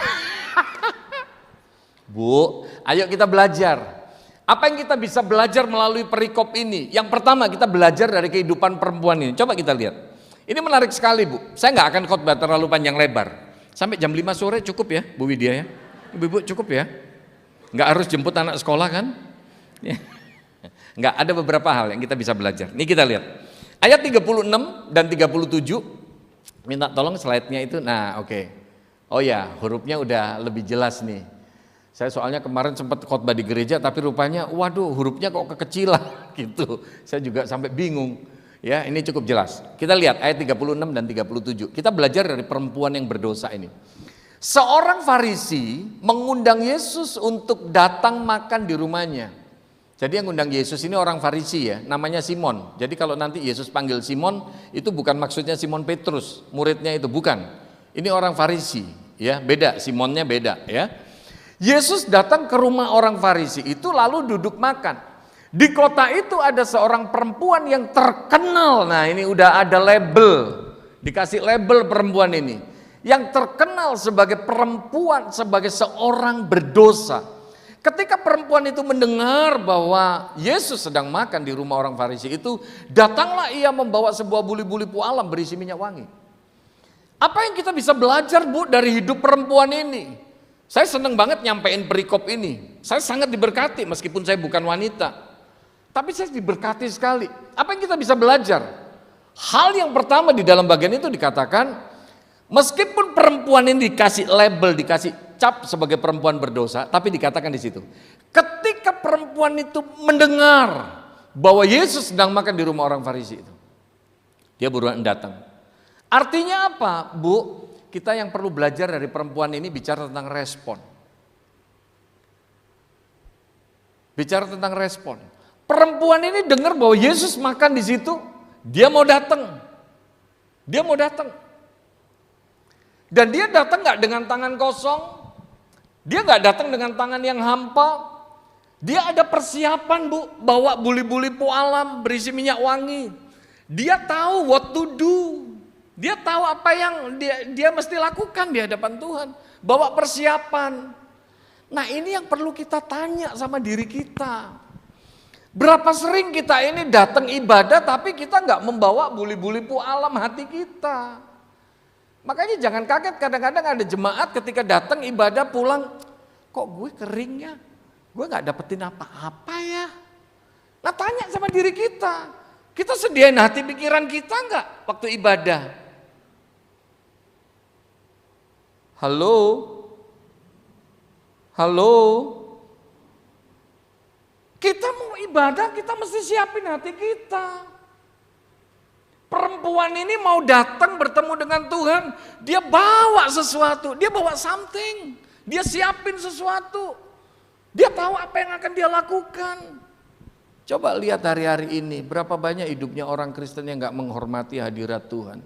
Bu, ayo kita belajar. Apa yang kita bisa belajar melalui perikop ini? Yang pertama kita belajar dari kehidupan perempuan ini. Coba kita lihat. Ini menarik sekali Bu. Saya nggak akan khotbah terlalu panjang lebar. Sampai jam 5 sore cukup ya Bu Widya ya. Ibu cukup ya. Nggak harus jemput anak sekolah kan? Nggak, ada beberapa hal yang kita bisa belajar. Ini kita lihat. Ayat 36 dan 37. Minta tolong slide-nya itu. Nah oke. Oh ya, hurufnya udah lebih jelas nih. Saya soalnya kemarin sempat khotbah di gereja, tapi rupanya waduh hurufnya kok kekecilan gitu. Saya juga sampai bingung. Ya, ini cukup jelas. Kita lihat ayat 36 dan 37. Kita belajar dari perempuan yang berdosa ini. Seorang Farisi mengundang Yesus untuk datang makan di rumahnya. Jadi yang ngundang Yesus ini orang Farisi ya, namanya Simon. Jadi kalau nanti Yesus panggil Simon, itu bukan maksudnya Simon Petrus, muridnya itu bukan. Ini orang Farisi, ya beda, Simonnya beda ya. Yesus datang ke rumah orang Farisi itu lalu duduk makan. Di kota itu ada seorang perempuan yang terkenal. Nah ini udah ada label, dikasih label perempuan ini. Yang terkenal sebagai perempuan, sebagai seorang berdosa. Ketika perempuan itu mendengar bahwa Yesus sedang makan di rumah orang Farisi itu, datanglah ia membawa sebuah buli-buli pualam berisi minyak wangi. Apa yang kita bisa belajar Bu dari hidup perempuan ini? Saya senang banget nyampein perikop ini. Saya sangat diberkati meskipun saya bukan wanita. Tapi saya diberkati sekali. Apa yang kita bisa belajar? Hal yang pertama di dalam bagian itu dikatakan, Meskipun perempuan ini dikasih label, dikasih cap sebagai perempuan berdosa, tapi dikatakan di situ, ketika perempuan itu mendengar bahwa Yesus sedang makan di rumah orang Farisi itu, dia buruan datang. Artinya apa, Bu? Kita yang perlu belajar dari perempuan ini bicara tentang respon. Bicara tentang respon. Perempuan ini dengar bahwa Yesus makan di situ, dia mau datang. Dia mau datang. Dan dia datang gak dengan tangan kosong, dia gak datang dengan tangan yang hampa, dia ada persiapan, Bu, bawa buli-buli pualam berisi minyak wangi. Dia tahu what to do, dia tahu apa yang dia mesti lakukan di hadapan Tuhan, bawa persiapan. Nah, ini yang perlu kita tanya sama diri kita. Berapa sering kita ini datang ibadah tapi kita gak membawa buli-buli pualam hati kita. Makanya jangan kaget kadang-kadang ada jemaat ketika datang ibadah pulang, kok gue keringnya, gue gak dapetin apa-apa ya. Nah, tanya sama diri kita sediain hati pikiran kita gak waktu ibadah? Halo? Halo? Kita mau ibadah, kita mesti siapin hati kita. Perempuan ini mau datang bertemu dengan Tuhan, dia bawa sesuatu, dia bawa something, dia siapin sesuatu, dia tahu apa yang akan dia lakukan. Coba lihat hari-hari ini, berapa banyak hidupnya orang Kristen yang gak menghormati hadirat Tuhan.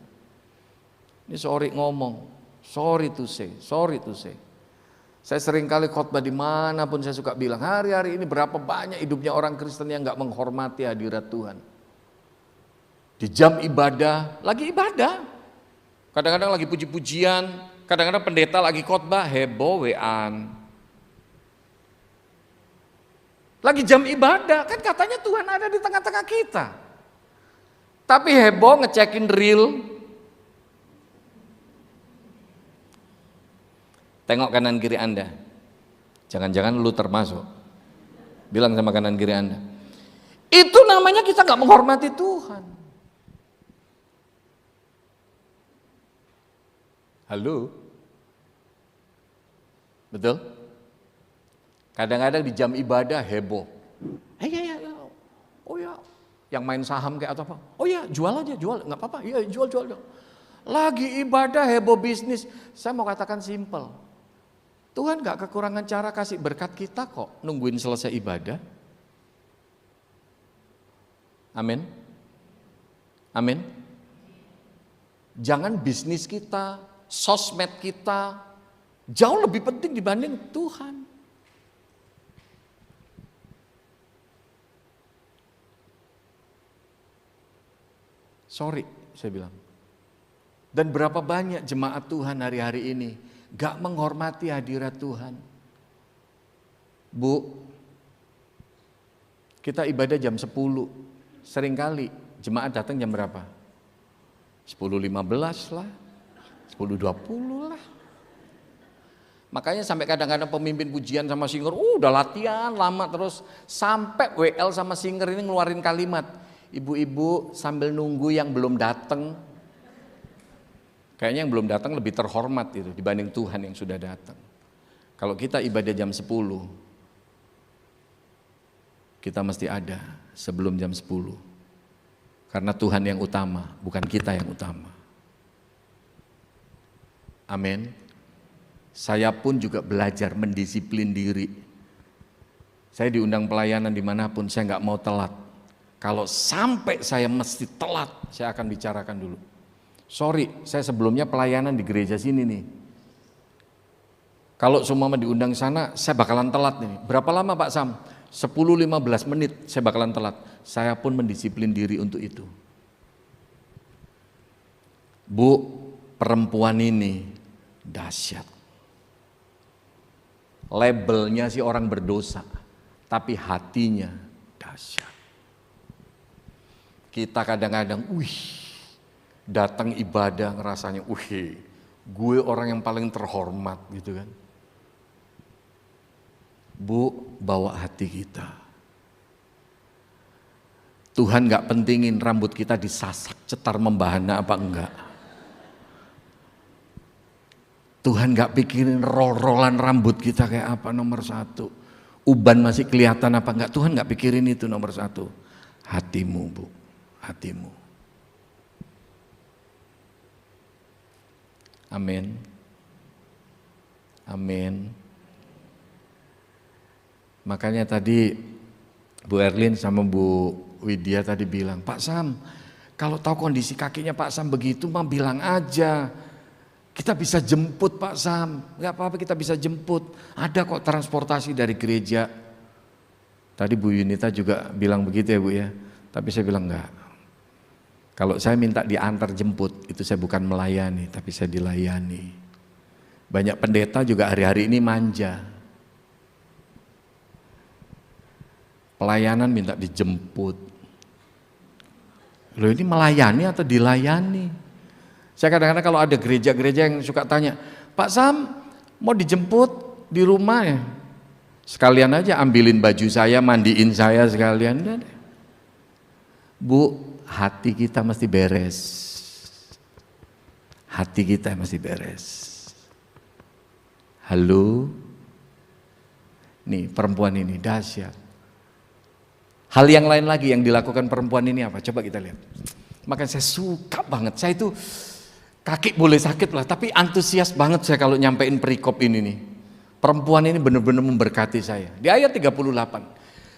Ini sorry ngomong, sorry to say. Saya sering kali khotbah dimanapun saya suka bilang, hari-hari ini berapa banyak hidupnya orang Kristen yang gak menghormati hadirat Tuhan. Di jam ibadah, lagi ibadah. Kadang-kadang lagi puji-pujian, kadang-kadang pendeta lagi khotbah, heboh wean. Lagi jam ibadah, kan katanya Tuhan ada di tengah-tengah kita. Tapi heboh ngecekin reel. Tengok kanan kiri Anda. Jangan-jangan lu termasuk. Bilang sama kanan kiri Anda. Itu namanya kita gak menghormati Tuhan. Halo? Betul? Kadang-kadang di jam ibadah heboh. Ya. Oh ya, yang main saham kayak atau apa? Oh ya, jual aja, jual, nggak apa-apa. Iya, jual. Lagi ibadah heboh bisnis. Saya mau katakan simple. Tuhan nggak kekurangan cara kasih berkat kita kok. Nungguin selesai ibadah. Amin. Amin. Jangan bisnis kita, sosmed kita jauh lebih penting dibanding Tuhan. Sorry, saya bilang. Dan berapa banyak jemaat Tuhan hari-hari ini gak menghormati hadirat Tuhan. Bu, kita ibadah jam 10. Seringkali jemaat datang jam berapa? 10.15 lah. 10.20 lah. Makanya sampai kadang-kadang pemimpin pujian sama singer, udah latihan lama terus. Sampai WL sama singer ini ngeluarin kalimat, ibu-ibu sambil nunggu yang belum datang. Kayaknya yang belum datang lebih terhormat itu dibanding Tuhan yang sudah datang. Kalau kita ibadah jam 10, kita mesti ada sebelum jam 10. Karena Tuhan yang utama, bukan kita yang utama. Amin. Saya pun juga belajar mendisiplin diri. Saya diundang pelayanan dimanapun, saya nggak mau telat. Kalau sampai saya mesti telat, saya akan bicarakan dulu. Sorry, saya sebelumnya pelayanan di gereja sini nih. Kalau semua diundang sana, saya bakalan telat nih. Berapa lama Pak Sam? 10-15 menit saya bakalan telat. Saya pun mendisiplin diri untuk itu. Bu, perempuan ini dahsyat. Labelnya sih orang berdosa, tapi hatinya dahsyat. Kita kadang-kadang, datang ibadah ngerasanya, gue orang yang paling terhormat gitu kan. Bu, bawa hati kita. Tuhan gak pentingin rambut kita disasak cetar membahana apa enggak. Tuhan gak pikirin roll-rollan rambut kita kayak apa nomor satu. Uban masih kelihatan apa enggak, Tuhan gak pikirin itu nomor satu. Hatimu, Bu, hatimu. Amin. Amin. Makanya tadi Bu Erlin sama Bu Widya tadi bilang, Pak Sam, kalau tahu kondisi kakinya Pak Sam begitu mah bilang aja. Kita bisa jemput Pak Sam, nggak apa-apa kita bisa jemput. Ada kok transportasi dari gereja. Tadi Bu Yunita juga bilang begitu ya Bu ya. Tapi saya bilang enggak. Kalau saya minta diantar jemput, itu saya bukan melayani, tapi saya dilayani. Banyak pendeta juga hari-hari ini manja. Pelayanan minta dijemput. Loh ini melayani atau dilayani? Saya kadang-kadang kalau ada gereja-gereja yang suka tanya, Pak Sam mau dijemput di rumah ya? Sekalian aja ambilin baju saya, mandiin saya sekalian. Bu, hati kita mesti beres. Hati kita mesti beres. Halo? Nih perempuan ini dahsyat. Hal yang lain lagi yang dilakukan perempuan ini apa? Coba kita lihat. Makanya saya suka banget, saya itu kaki boleh sakit lah, tapi antusias banget saya kalau nyampein perikop ini nih. Perempuan ini benar-benar memberkati saya. Di ayat 38,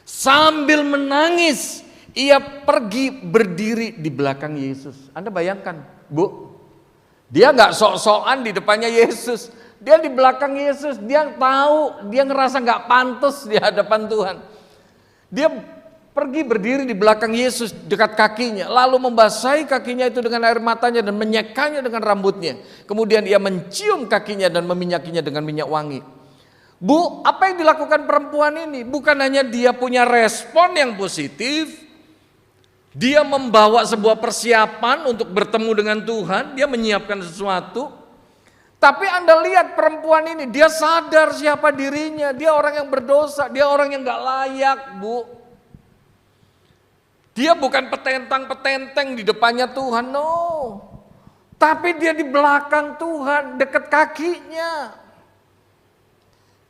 sambil menangis, ia pergi berdiri di belakang Yesus. Anda bayangkan, Bu, dia gak sok-sokan di depannya Yesus. Dia di belakang Yesus, dia tahu, dia ngerasa gak pantas di hadapan Tuhan. Dia pergi berdiri di belakang Yesus dekat kakinya, lalu membasahi kakinya itu dengan air matanya dan menyekanya dengan rambutnya. Kemudian ia mencium kakinya dan meminyakinya dengan minyak wangi. Bu, apa yang dilakukan perempuan ini? Bukan hanya dia punya respon yang positif, dia membawa sebuah persiapan untuk bertemu dengan Tuhan, dia menyiapkan sesuatu. Tapi Anda lihat perempuan ini, dia sadar siapa dirinya, dia orang yang berdosa, dia orang yang gak layak, Bu. Dia bukan petentang-petenteng di depannya Tuhan, no. Tapi dia di belakang Tuhan, dekat kakinya.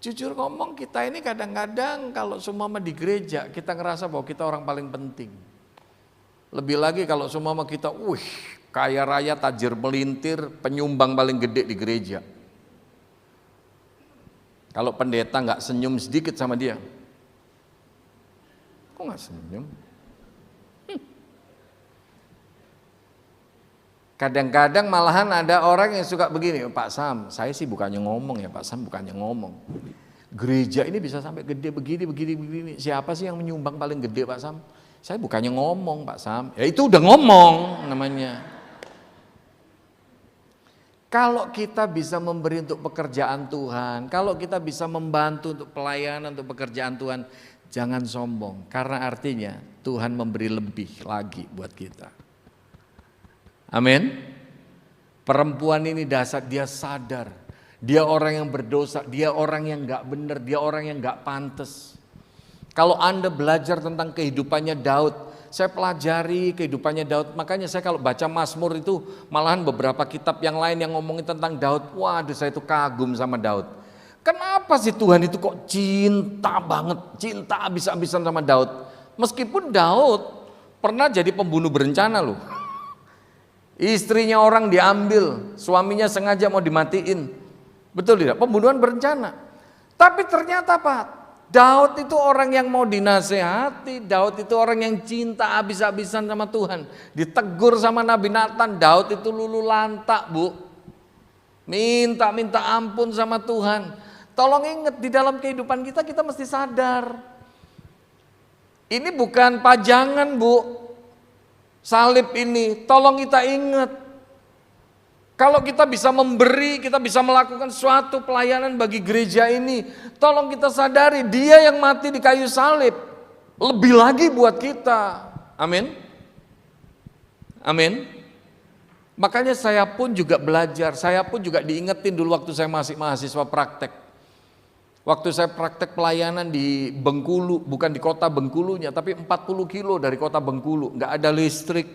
Jujur ngomong, kita ini kadang-kadang kalau semua di gereja, kita ngerasa bahwa kita orang paling penting. Lebih lagi kalau semua kita, kaya raya, tajir melintir, penyumbang paling gede di gereja. Kalau pendeta nggak senyum sedikit sama dia, kok nggak senyum? Kadang-kadang malahan ada orang yang suka begini, Pak Sam, saya sih bukannya ngomong ya Pak Sam, bukannya ngomong. Gereja ini bisa sampai gede begini. Siapa sih yang menyumbang paling gede Pak Sam? Saya bukannya ngomong Pak Sam. Ya itu udah ngomong namanya. Kalau kita bisa memberi untuk pekerjaan Tuhan, kalau kita bisa membantu untuk pelayanan, untuk pekerjaan Tuhan, jangan sombong. Karena artinya Tuhan memberi lebih lagi buat kita. Amin. Perempuan ini dasar dia sadar, dia orang yang berdosa, dia orang yang gak benar, dia orang yang gak pantas. Kalau Anda belajar tentang kehidupannya Daud, saya pelajari kehidupannya Daud, makanya saya kalau baca Mazmur itu malahan beberapa kitab yang lain yang ngomongin tentang Daud, waduh saya itu kagum sama Daud. Kenapa sih Tuhan itu kok cinta banget, cinta habis-habisan sama Daud? Meskipun Daud pernah jadi pembunuh berencana loh. Istrinya orang diambil, suaminya sengaja mau dimatiin. Betul tidak? Pembunuhan berencana. Tapi ternyata Pak, Daud itu orang yang mau dinasehati, Daud itu orang yang cinta habis-habisan sama Tuhan. Ditegur sama Nabi Nathan, Daud itu lulu lantak, Bu. Minta ampun sama Tuhan. Tolong ingat, di dalam kehidupan kita mesti sadar. Ini bukan pajangan, Bu. Salib ini, tolong kita ingat. Kalau kita bisa memberi, kita bisa melakukan suatu pelayanan bagi gereja ini, tolong kita sadari dia yang mati di kayu salib, lebih lagi buat kita. Amin. Amin. Makanya saya pun juga belajar, saya pun juga diingetin dulu waktu saya masih mahasiswa praktek. Waktu saya praktek pelayanan di Bengkulu, bukan di kota Bengkulunya, tapi 40 kilo dari kota Bengkulu, nggak ada listrik.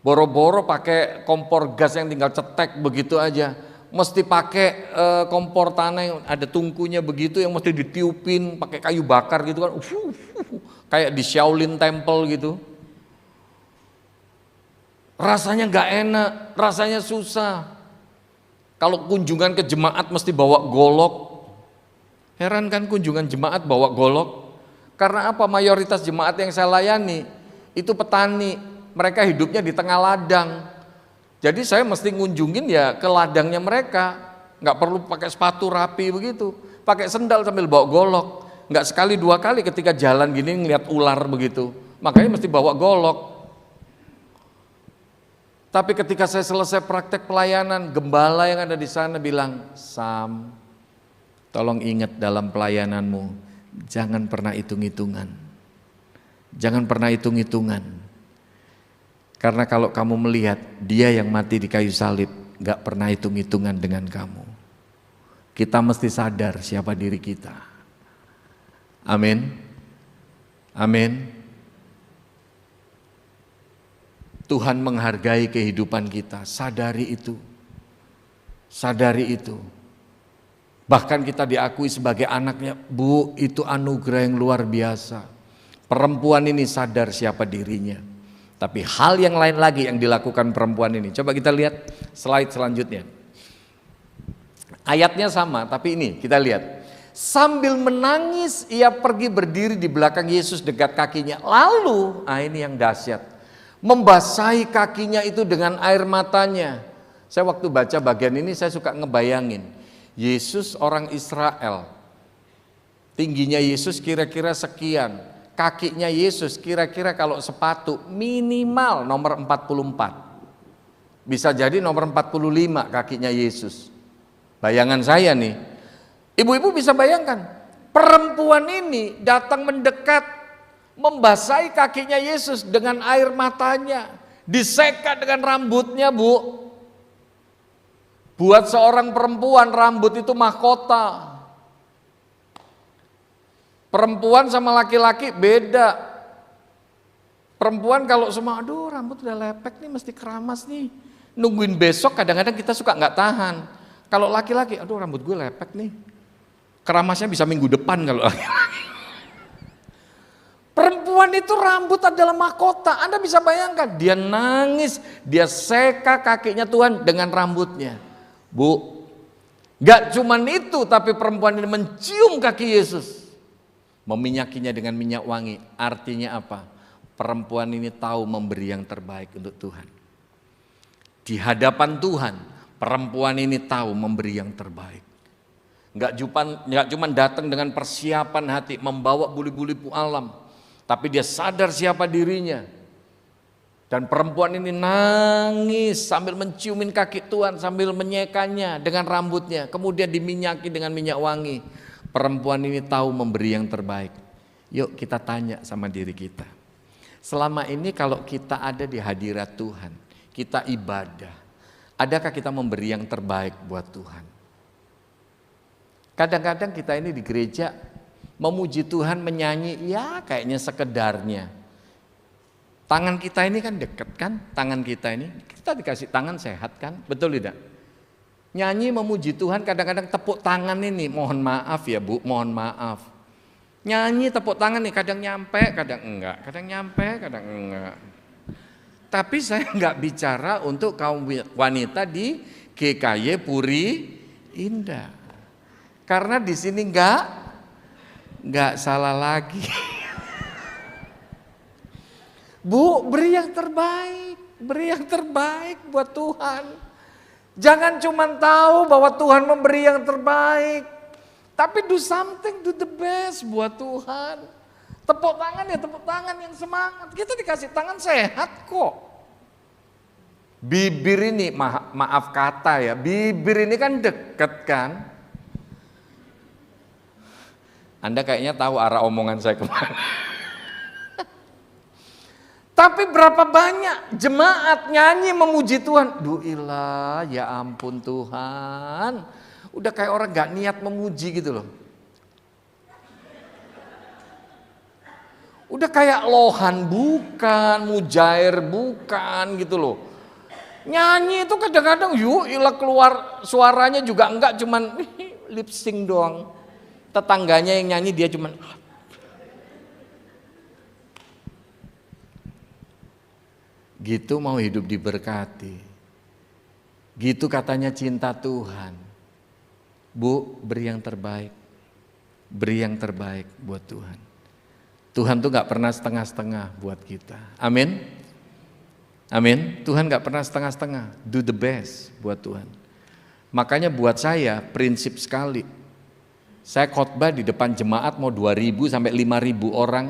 Boro-boro pakai kompor gas yang tinggal cetek begitu aja. mesti pakai kompor tanah yang ada tungkunya begitu, yang mesti ditiupin pakai kayu bakar gitu kan, kayak di Shaolin Temple gitu. Rasanya nggak enak, rasanya susah. Kalau kunjungan ke jemaat mesti bawa golok. Heran kan kunjungan jemaat bawa golok? Karena apa? Mayoritas jemaat yang saya layani itu petani, mereka hidupnya di tengah ladang. Jadi saya mesti ngunjungin ya ke ladangnya mereka, nggak perlu pakai sepatu rapi begitu, pakai sendal sambil bawa golok. Nggak sekali dua kali ketika jalan gini ngeliat ular begitu, makanya mesti bawa golok. Tapi ketika saya selesai praktek pelayanan, gembala yang ada di sana bilang, Sam, tolong ingat dalam pelayananmu, jangan pernah hitung-hitungan. Jangan pernah hitung-hitungan. Karena kalau kamu melihat dia yang mati di kayu salib, gak pernah hitung-hitungan dengan kamu. Kita mesti sadar siapa diri kita. Amin. Amin. Tuhan menghargai kehidupan kita, sadari itu. Sadari itu. Bahkan kita diakui sebagai anaknya, Bu, itu anugerah yang luar biasa. Perempuan ini sadar siapa dirinya. Tapi hal yang lain lagi yang dilakukan perempuan ini. Coba kita lihat slide selanjutnya. Ayatnya sama, tapi ini kita lihat. Sambil menangis ia pergi berdiri di belakang Yesus dekat kakinya. Lalu, ini yang dahsyat. Membasahi kakinya itu dengan air matanya. Saya waktu baca bagian ini saya suka ngebayangin. Yesus orang Israel. Tingginya Yesus kira-kira sekian. Kakinya Yesus kira-kira kalau sepatu minimal nomor 44. Bisa jadi nomor 45 kakinya Yesus. Bayangan saya nih. Ibu-ibu bisa bayangkan. Perempuan ini datang mendekat. Membasahi kakinya Yesus dengan air matanya. Diseka dengan rambutnya, Bu. Buat seorang perempuan rambut itu mahkota. Perempuan sama laki-laki beda. Perempuan kalau semua, aduh rambut udah lepek nih, mesti keramas nih. Nungguin besok kadang-kadang kita suka nggak tahan. Kalau laki-laki, aduh rambut gue lepek nih. Keramasnya bisa minggu depan kalau laki-laki. Perempuan itu rambut adalah mahkota. Anda bisa bayangkan, dia nangis, dia seka kakinya Tuhan dengan rambutnya. Bu, gak cuman itu, tapi perempuan ini mencium kaki Yesus. Meminyakinya dengan minyak wangi. Artinya apa? Perempuan ini tahu memberi yang terbaik untuk Tuhan. Di hadapan Tuhan, perempuan ini tahu memberi yang terbaik. Gak cuma datang dengan persiapan hati, membawa buli-buli alam. Tapi dia sadar siapa dirinya. Dan perempuan ini nangis sambil menciumin kaki Tuhan, sambil menyekanya dengan rambutnya. Kemudian diminyaki dengan minyak wangi. Perempuan ini tahu memberi yang terbaik. Yuk kita tanya sama diri kita. Selama ini kalau kita ada di hadirat Tuhan, kita ibadah. Adakah kita memberi yang terbaik buat Tuhan? Kadang-kadang kita ini di gereja memuji Tuhan, menyanyi, ya kayaknya sekedarnya. Tangan kita ini kan deket kan, tangan kita ini, kita dikasih tangan sehat kan, betul tidak? Nyanyi memuji Tuhan, kadang-kadang tepuk tangan ini, mohon maaf ya Bu, mohon maaf. Nyanyi tepuk tangan nih, kadang nyampe, kadang enggak, kadang nyampe, kadang enggak. Tapi saya enggak bicara untuk kaum wanita di GKY Puri Indah. Karena di sini enggak salah lagi. Bu, beri yang terbaik buat Tuhan. Jangan cuma tahu bahwa Tuhan memberi yang terbaik, tapi do something, do the best buat Tuhan. Tepuk tangan ya tepuk tangan yang semangat. Kita dikasih tangan sehat kok. Bibir ini, maaf kata ya, bibir ini kan deket kan. Anda kayaknya tahu arah omongan saya kemana. Tapi berapa banyak jemaat nyanyi memuji Tuhan. Duh ilah, ya ampun Tuhan. Udah kayak orang gak niat memuji gitu loh. Udah kayak lohan bukan, mujair bukan gitu loh. Nyanyi itu kadang-kadang yuk ilah keluar suaranya juga enggak, cuman lip sync doang. Tetangganya yang nyanyi dia cuman gitu mau hidup diberkati. Gitu katanya cinta Tuhan. Bu, beri yang terbaik. Beri yang terbaik buat Tuhan. Tuhan tuh gak pernah setengah-setengah buat kita. Amin. Amin. Tuhan gak pernah setengah-setengah. Do the best buat Tuhan. Makanya buat saya prinsip sekali. Saya khotbah di depan jemaat mau 2.000 sampai 5.000 orang.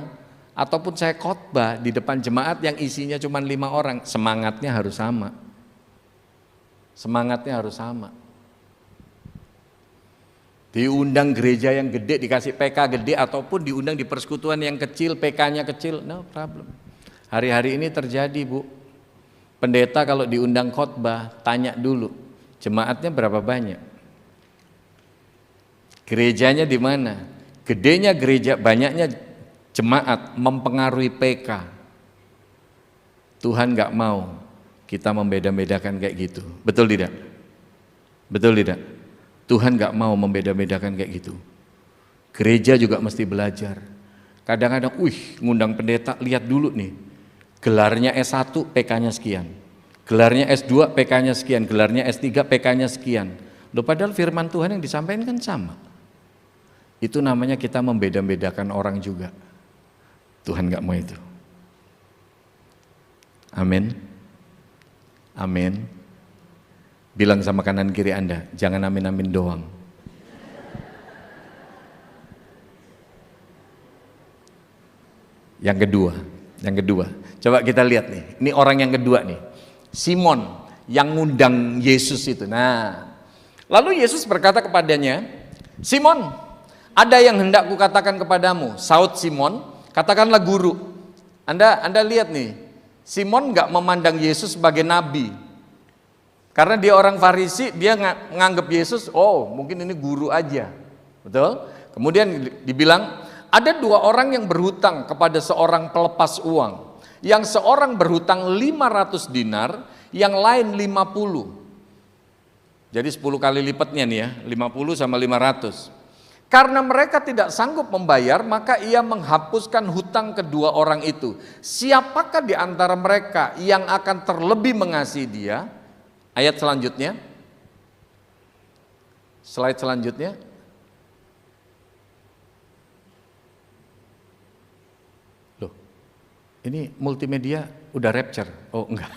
Ataupun saya khotbah di depan jemaat yang isinya cuma 5 orang. Semangatnya harus sama. Semangatnya harus sama. Diundang gereja yang gede dikasih PK gede, ataupun diundang di persekutuan yang kecil PK-nya kecil, no problem. Hari-hari ini terjadi, Bu. Pendeta kalau diundang khotbah tanya dulu, jemaatnya berapa banyak? Gerejanya di mana? Gedenya gereja, banyaknya jemaat mempengaruhi PK. Tuhan gak mau kita membeda-bedakan kayak gitu. Betul tidak? Betul tidak? Tuhan gak mau membeda-bedakan kayak gitu. Gereja juga mesti belajar. Kadang-kadang, ngundang pendeta, lihat dulu nih. Gelarnya S1 PK-nya sekian. Gelarnya S2 PK-nya sekian. Gelarnya S3 PK-nya sekian. Loh, padahal firman Tuhan yang disampaikan kan sama. Itu namanya kita membeda-bedakan orang juga. Tuhan gak mau itu. Amin. Amin. Bilang sama kanan kiri Anda, jangan amin-amin doang. Yang kedua, coba kita lihat nih, ini orang yang kedua nih, Simon yang ngundang Yesus itu. Nah, lalu Yesus berkata kepadanya, Simon, ada yang hendak kukatakan kepadamu. Saud Simon, katakanlah guru. Anda lihat nih, Simon gak memandang Yesus sebagai nabi. Karena dia orang Farisi, dia menganggap Yesus, oh mungkin ini guru aja. Betul? Kemudian dibilang, ada 2 orang yang berhutang kepada seorang pelepas uang. Yang seorang berhutang 500 dinar, yang lain 50. Jadi 10 kali lipatnya nih ya, 50 sama 500. Karena mereka tidak sanggup membayar, maka ia menghapuskan hutang kedua orang itu. Siapakah di antara mereka yang akan terlebih mengasihi dia? Ayat selanjutnya, slide selanjutnya. Loh, ini multimedia udah rapture? Oh enggak.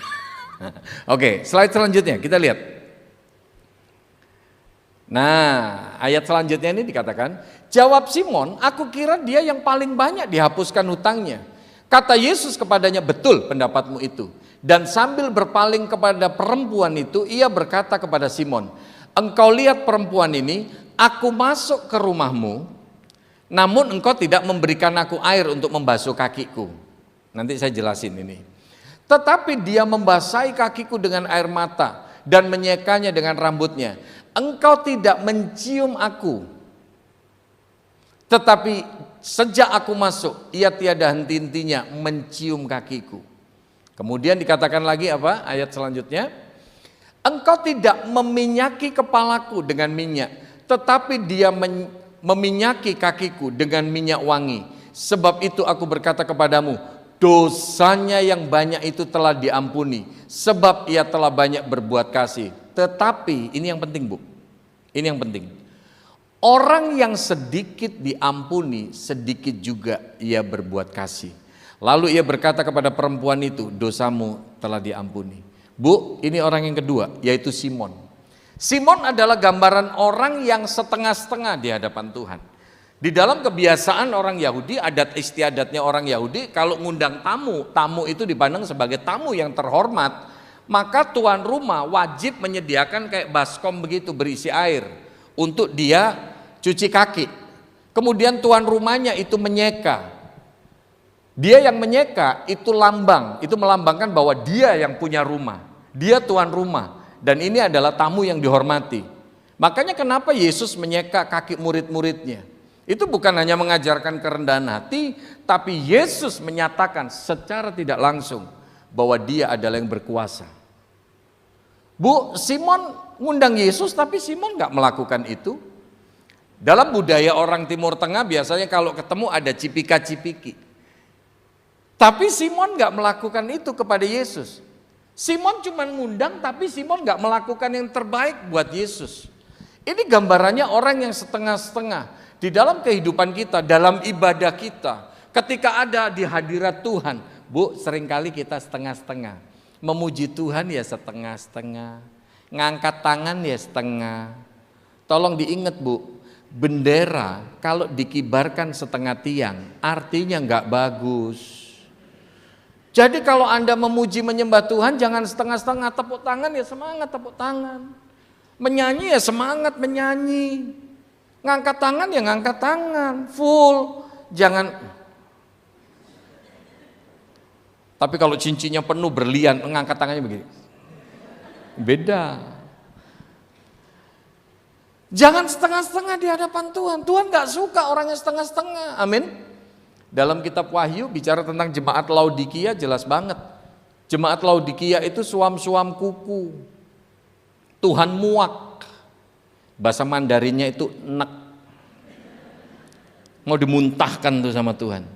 Oke, slide selanjutnya kita lihat. Nah, ayat selanjutnya ini dikatakan, jawab Simon, aku kira dia yang paling banyak dihapuskan hutangnya. Kata Yesus kepadanya, betul pendapatmu itu. Dan sambil berpaling kepada perempuan itu, ia berkata kepada Simon, engkau lihat perempuan ini, aku masuk ke rumahmu, namun engkau tidak memberikan aku air untuk membasuh kakiku. Nanti saya jelasin ini. Tetapi dia membasahi kakiku dengan air mata dan menyekanya dengan rambutnya. Engkau tidak mencium aku, tetapi sejak aku masuk, ia tiada henti-hentinya mencium kakiku. Kemudian dikatakan lagi apa? Ayat selanjutnya. Engkau tidak meminyaki kepalaku dengan minyak, tetapi dia meminyaki kakiku dengan minyak wangi. Sebab itu aku berkata kepadamu, dosanya yang banyak itu telah diampuni, sebab ia telah banyak berbuat kasih. Tetapi, ini yang penting Bu, ini yang penting. Orang yang sedikit diampuni, sedikit juga ia berbuat kasih. Lalu ia berkata kepada perempuan itu, dosamu telah diampuni. Bu, ini orang yang kedua, yaitu Simon. Simon adalah gambaran orang yang setengah-setengah di hadapan Tuhan. Di dalam kebiasaan orang Yahudi, adat istiadatnya orang Yahudi, kalau ngundang tamu itu dipandang sebagai tamu yang terhormat, maka tuan rumah wajib menyediakan kayak baskom begitu berisi air untuk dia cuci kaki. Kemudian tuan rumahnya itu menyeka. Dia yang menyeka itu lambang, itu melambangkan bahwa dia yang punya rumah, dia tuan rumah, dan ini adalah tamu yang dihormati. Makanya kenapa Yesus menyeka kaki murid-muridnya? Itu bukan hanya mengajarkan kerendahan hati, tapi Yesus menyatakan secara tidak langsung bahwa dia adalah yang berkuasa. Bu, Simon ngundang Yesus tapi Simon nggak melakukan itu. Dalam budaya orang Timur Tengah biasanya kalau ketemu ada cipika-cipiki. Tapi Simon nggak melakukan itu kepada Yesus. Simon cuma ngundang tapi Simon nggak melakukan yang terbaik buat Yesus. Ini gambarannya orang yang setengah-setengah. Di dalam kehidupan kita, dalam ibadah kita, ketika ada di hadirat Tuhan, Bu, seringkali kita setengah-setengah. Memuji Tuhan ya setengah-setengah. Ngangkat tangan ya setengah. Tolong diingat, Bu, bendera kalau dikibarkan setengah tiang, artinya nggak bagus. Jadi kalau Anda memuji menyembah Tuhan, jangan setengah-setengah. Tepuk tangan ya semangat tepuk tangan. Menyanyi ya semangat menyanyi. Ngangkat tangan ya ngangkat tangan, full. Jangan. Tapi kalau cincinnya penuh berlian, ngangkat tangannya begini. Beda. Jangan setengah-setengah di hadapan Tuhan. Tuhan gak suka orang yang setengah-setengah. Amin. Dalam kitab Wahyu bicara tentang jemaat Laodikia jelas banget. Jemaat Laodikia itu suam-suam kuku. Tuhan muak. Bahasa Mandarinnya itu nek. Mau dimuntahkan tuh sama Tuhan.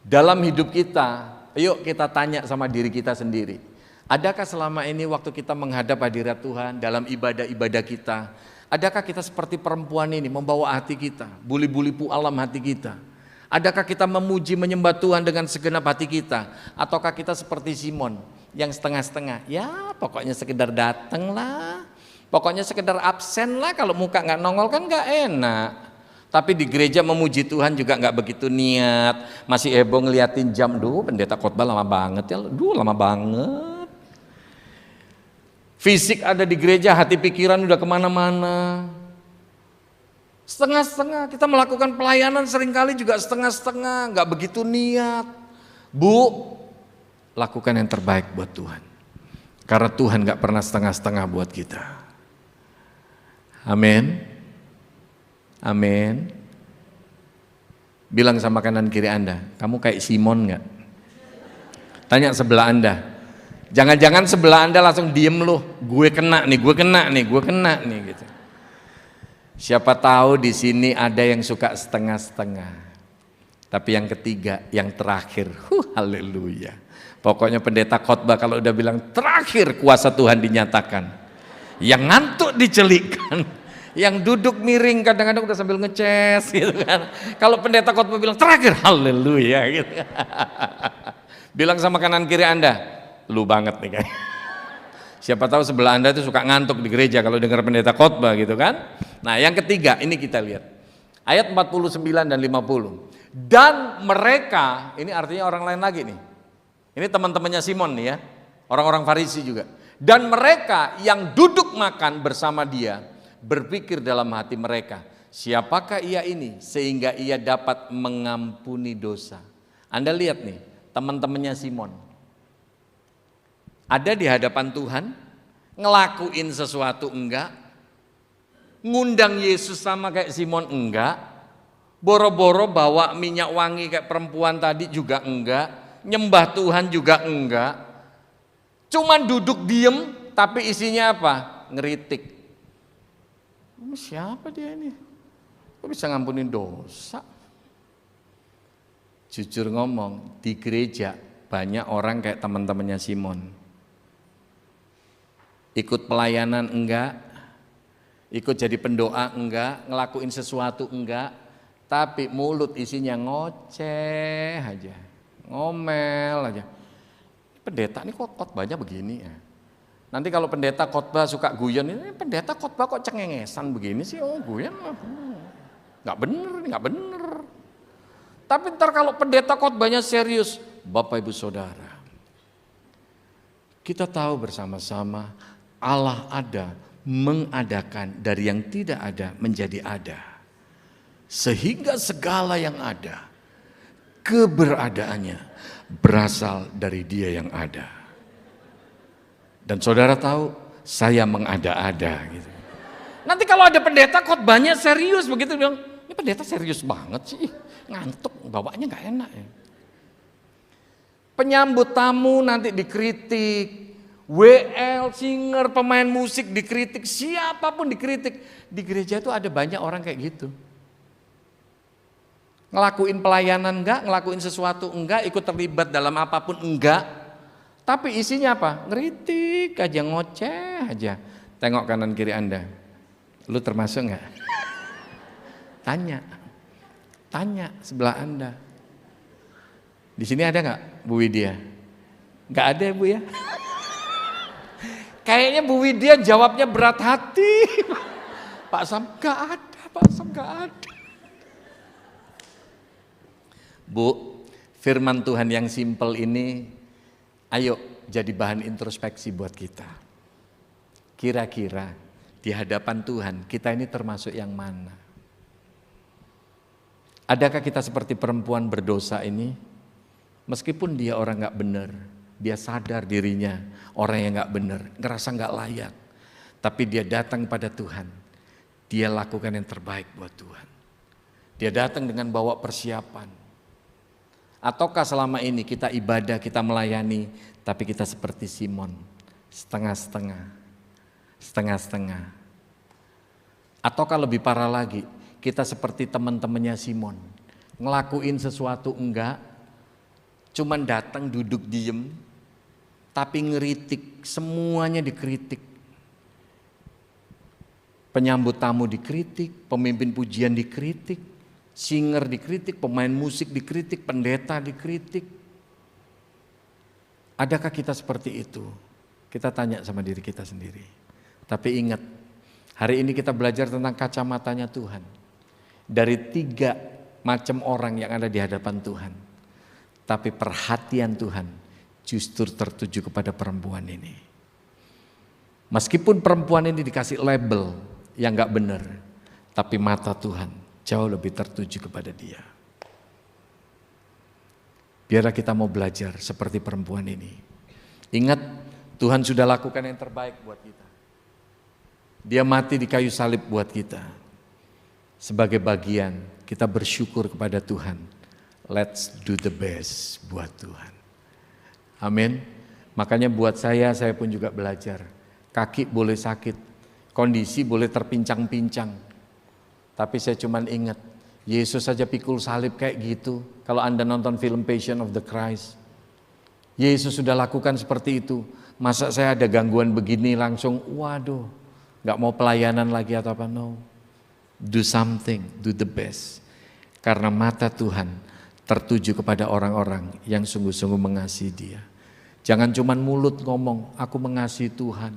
Dalam hidup kita, ayo kita tanya sama diri kita sendiri. Adakah selama ini waktu kita menghadap hadirat Tuhan dalam ibadah-ibadah kita, adakah kita seperti perempuan ini membawa hati kita, buli-buli alam hati kita? Adakah kita memuji menyembah Tuhan dengan segenap hati kita? Ataukah kita seperti Simon yang setengah-setengah? Ya pokoknya sekedar datang lah, pokoknya sekedar absen lah, kalau muka nggak nongol kan nggak enak. Tapi di gereja memuji Tuhan juga nggak begitu niat, masih heboh ngeliatin jam, duh pendeta khotbah lama banget ya, duh lama banget. Fisik ada di gereja, hati pikiran udah kemana-mana. Setengah-setengah, kita melakukan pelayanan seringkali juga setengah-setengah, nggak begitu niat. Bu, lakukan yang terbaik buat Tuhan. Karena Tuhan nggak pernah setengah-setengah buat kita. Amin. Amin. Bilang sama kanan kiri Anda, kamu kayak Simon nggak? Tanya sebelah Anda. Jangan-jangan sebelah Anda langsung diem loh, gue kena nih gitu. Siapa tahu di sini ada yang suka setengah-setengah. Tapi yang ketiga, yang terakhir, haleluya. Pokoknya pendeta khotbah kalau udah bilang terakhir kuasa Tuhan dinyatakan. Yang ngantuk dicelikkan, yang duduk miring kadang-kadang udah sambil ngeces gitu kan. Kalau pendeta khotbah bilang terakhir, haleluya gitu. Bilang sama kanan kiri Anda, lu banget nih kayak. Siapa tahu sebelah Anda itu suka ngantuk di gereja kalau dengar pendeta khotbah gitu kan. Nah yang ketiga ini kita lihat. Ayat 49 dan 50. Dan mereka, ini artinya orang lain lagi nih. Ini teman-temannya Simon nih ya. Orang-orang Farisi juga. Dan mereka yang duduk makan bersama dia berpikir dalam hati mereka, siapakah ia ini sehingga ia dapat mengampuni dosa. Anda lihat nih teman-temannya Simon. Ada di hadapan Tuhan, ngelakuin sesuatu enggak, ngundang Yesus sama kayak Simon enggak, boro-boro bawa minyak wangi kayak perempuan tadi juga enggak, nyembah Tuhan juga enggak, cuman duduk diem tapi isinya apa? Ngeritik. Siapa dia ini? Kok bisa ngampunin dosa? Jujur ngomong, di gereja banyak orang kayak teman-temannya Simon. Ikut pelayanan enggak, ikut jadi pendoa enggak, ngelakuin sesuatu enggak, tapi mulut isinya ngoceh aja, ngomel aja. Pendeta ini kok khotbahnya begini ya. Nanti kalau pendeta khotbah suka guyon, ini pendeta khotbah kok cengengesan begini sih, oh guyon nggak bener. Tapi ntar kalau pendeta khotbahnya serius, Bapak Ibu Saudara, kita tahu bersama-sama Allah ada mengadakan dari yang tidak ada menjadi ada. Sehingga segala yang ada, keberadaannya berasal dari Dia yang ada. Dan saudara tahu, saya mengada-ada gitu. Nanti kalau ada pendeta khotbahnya serius begitu, bilang, ini pendeta serius banget sih, ngantuk, bawaannya nggak enak ya. Penyambut tamu nanti dikritik, WL, singer, pemain musik dikritik, siapapun dikritik. Di gereja itu ada banyak orang kayak gitu. Ngelakuin pelayanan enggak, ngelakuin sesuatu enggak, ikut terlibat dalam apapun enggak. Tapi isinya apa? Ngeritik aja, ngoceh aja. Tengok kanan kiri Anda. Lu termasuk enggak? Tanya sebelah Anda. Di sini ada enggak Bu Widya? Enggak ada ya Bu ya? Kayaknya Bu Widya jawabnya berat hati. Pak Sam, enggak ada, Pak Sam enggak ada. Bu, firman Tuhan yang simpel ini, ayo jadi bahan introspeksi buat kita. Kira-kira di hadapan Tuhan kita ini termasuk yang mana? Adakah kita seperti perempuan berdosa ini? Meskipun dia orang gak benar, dia sadar dirinya orang yang gak benar, ngerasa gak layak. Tapi dia datang pada Tuhan, dia lakukan yang terbaik buat Tuhan. Dia datang dengan bawa persiapan. Ataukah selama ini kita ibadah, kita melayani, tapi kita seperti Simon, setengah-setengah. Ataukah lebih parah lagi, kita seperti teman-temannya Simon, ngelakuin sesuatu enggak, cuman datang duduk diem, tapi ngeritik, semuanya dikritik. Penyambut tamu dikritik, pemimpin pujian dikritik, singer dikritik, pemain musik dikritik, pendeta dikritik. Adakah kita seperti itu? Kita tanya sama diri kita sendiri. Tapi ingat, hari ini kita belajar tentang kacamatanya Tuhan. Dari 3 macam orang yang ada di hadapan Tuhan. Tapi perhatian Tuhan justru tertuju kepada perempuan ini. Meskipun perempuan ini dikasih label yang gak benar, tapi mata Tuhan jauh lebih tertuju kepada dia. Biarlah kita mau belajar seperti perempuan ini. Ingat, Tuhan sudah lakukan yang terbaik buat kita. Dia mati di kayu salib buat kita. Sebagai bagian kita bersyukur kepada Tuhan. Let's do the best buat Tuhan. Amin. Makanya buat saya pun juga belajar. Kaki boleh sakit, kondisi boleh terpincang-pincang. Tapi saya cuman ingat, Yesus saja pikul salib kayak gitu. Kalau Anda nonton film Passion of the Christ, Yesus sudah lakukan seperti itu. Masa saya ada gangguan begini langsung, waduh, gak mau pelayanan lagi atau apa? No. Do something, do the best. Karena mata Tuhan tertuju kepada orang-orang yang sungguh-sungguh mengasihi Dia. Jangan cuman mulut ngomong, aku mengasihi Tuhan.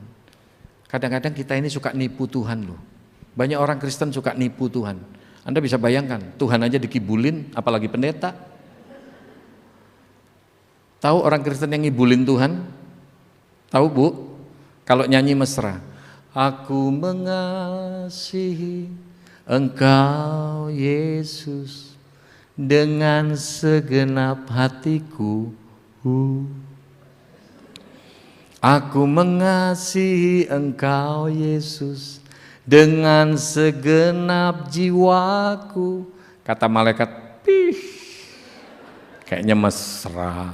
Kadang-kadang kita ini suka nipu Tuhan loh. Banyak orang Kristen suka nipu Tuhan. Anda bisa bayangkan, Tuhan aja dikibulin, apalagi pendeta. Tahu orang Kristen yang ngibulin Tuhan? Tahu Bu? Kalau nyanyi mesra, aku mengasihi Engkau Yesus dengan segenap hatiku. Aku mengasihi Engkau Yesus dengan segenap jiwaku. Kata malaikat, pih, kayaknya mesra.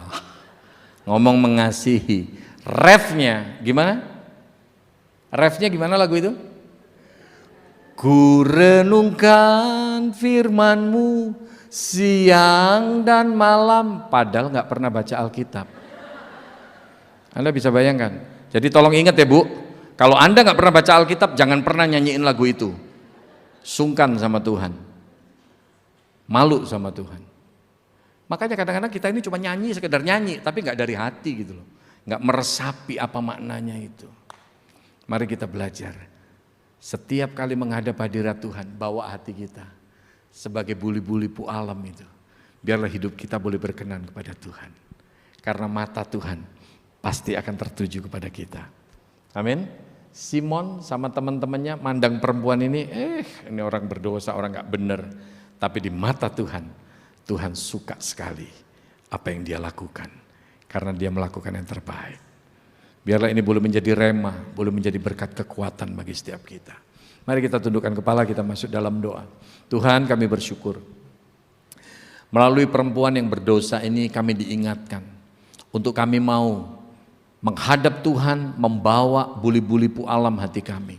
Ngomong mengasihi, refnya gimana? Refnya gimana lagu itu? Ku renungkan firman-Mu siang dan malam, padahal gak pernah baca Alkitab. Anda bisa bayangkan. Jadi tolong ingat ya Bu, kalau Anda gak pernah baca Alkitab, jangan pernah nyanyiin lagu itu. Sungkan sama Tuhan, malu sama Tuhan. Makanya kadang-kadang kita ini cuma nyanyi, sekedar nyanyi, tapi gak dari hati gitu loh. Gak meresapi apa maknanya itu. Mari kita belajar. Setiap kali menghadap hadirat Tuhan, bawa hati kita sebagai buli-buli pu alam itu. Biarlah hidup kita boleh berkenan kepada Tuhan. Karena mata Tuhan pasti akan tertuju kepada kita. Amin. Simon sama teman-temannya mandang perempuan ini, ini orang berdosa, orang gak benar. Tapi di mata Tuhan, Tuhan suka sekali apa yang dia lakukan. Karena dia melakukan yang terbaik. Biarlah ini boleh menjadi rema, boleh menjadi berkat kekuatan bagi setiap kita. Mari kita tundukkan kepala, kita masuk dalam doa. Tuhan, kami bersyukur. Melalui perempuan yang berdosa ini kami diingatkan. Untuk kami mau menghadap Tuhan, membawa buli-buli alam hati kami.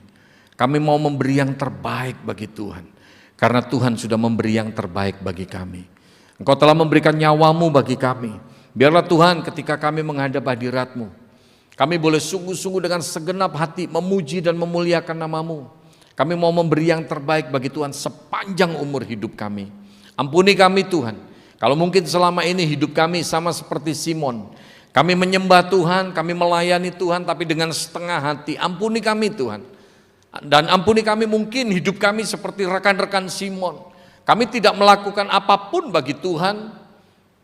Kami mau memberi yang terbaik bagi Tuhan, karena Tuhan sudah memberi yang terbaik bagi kami. Engkau telah memberikan nyawamu bagi kami. Biarlah Tuhan ketika kami menghadap hadirat-Mu, kami boleh sungguh-sungguh dengan segenap hati memuji dan memuliakan nama-Mu. Kami mau memberi yang terbaik bagi Tuhan sepanjang umur hidup kami. Ampuni kami Tuhan, kalau mungkin selama ini hidup kami sama seperti Simon. Kami menyembah Tuhan, kami melayani Tuhan tapi dengan setengah hati. Ampuni kami Tuhan. Dan ampuni kami mungkin hidup kami seperti rekan-rekan Simon. Kami tidak melakukan apapun bagi Tuhan,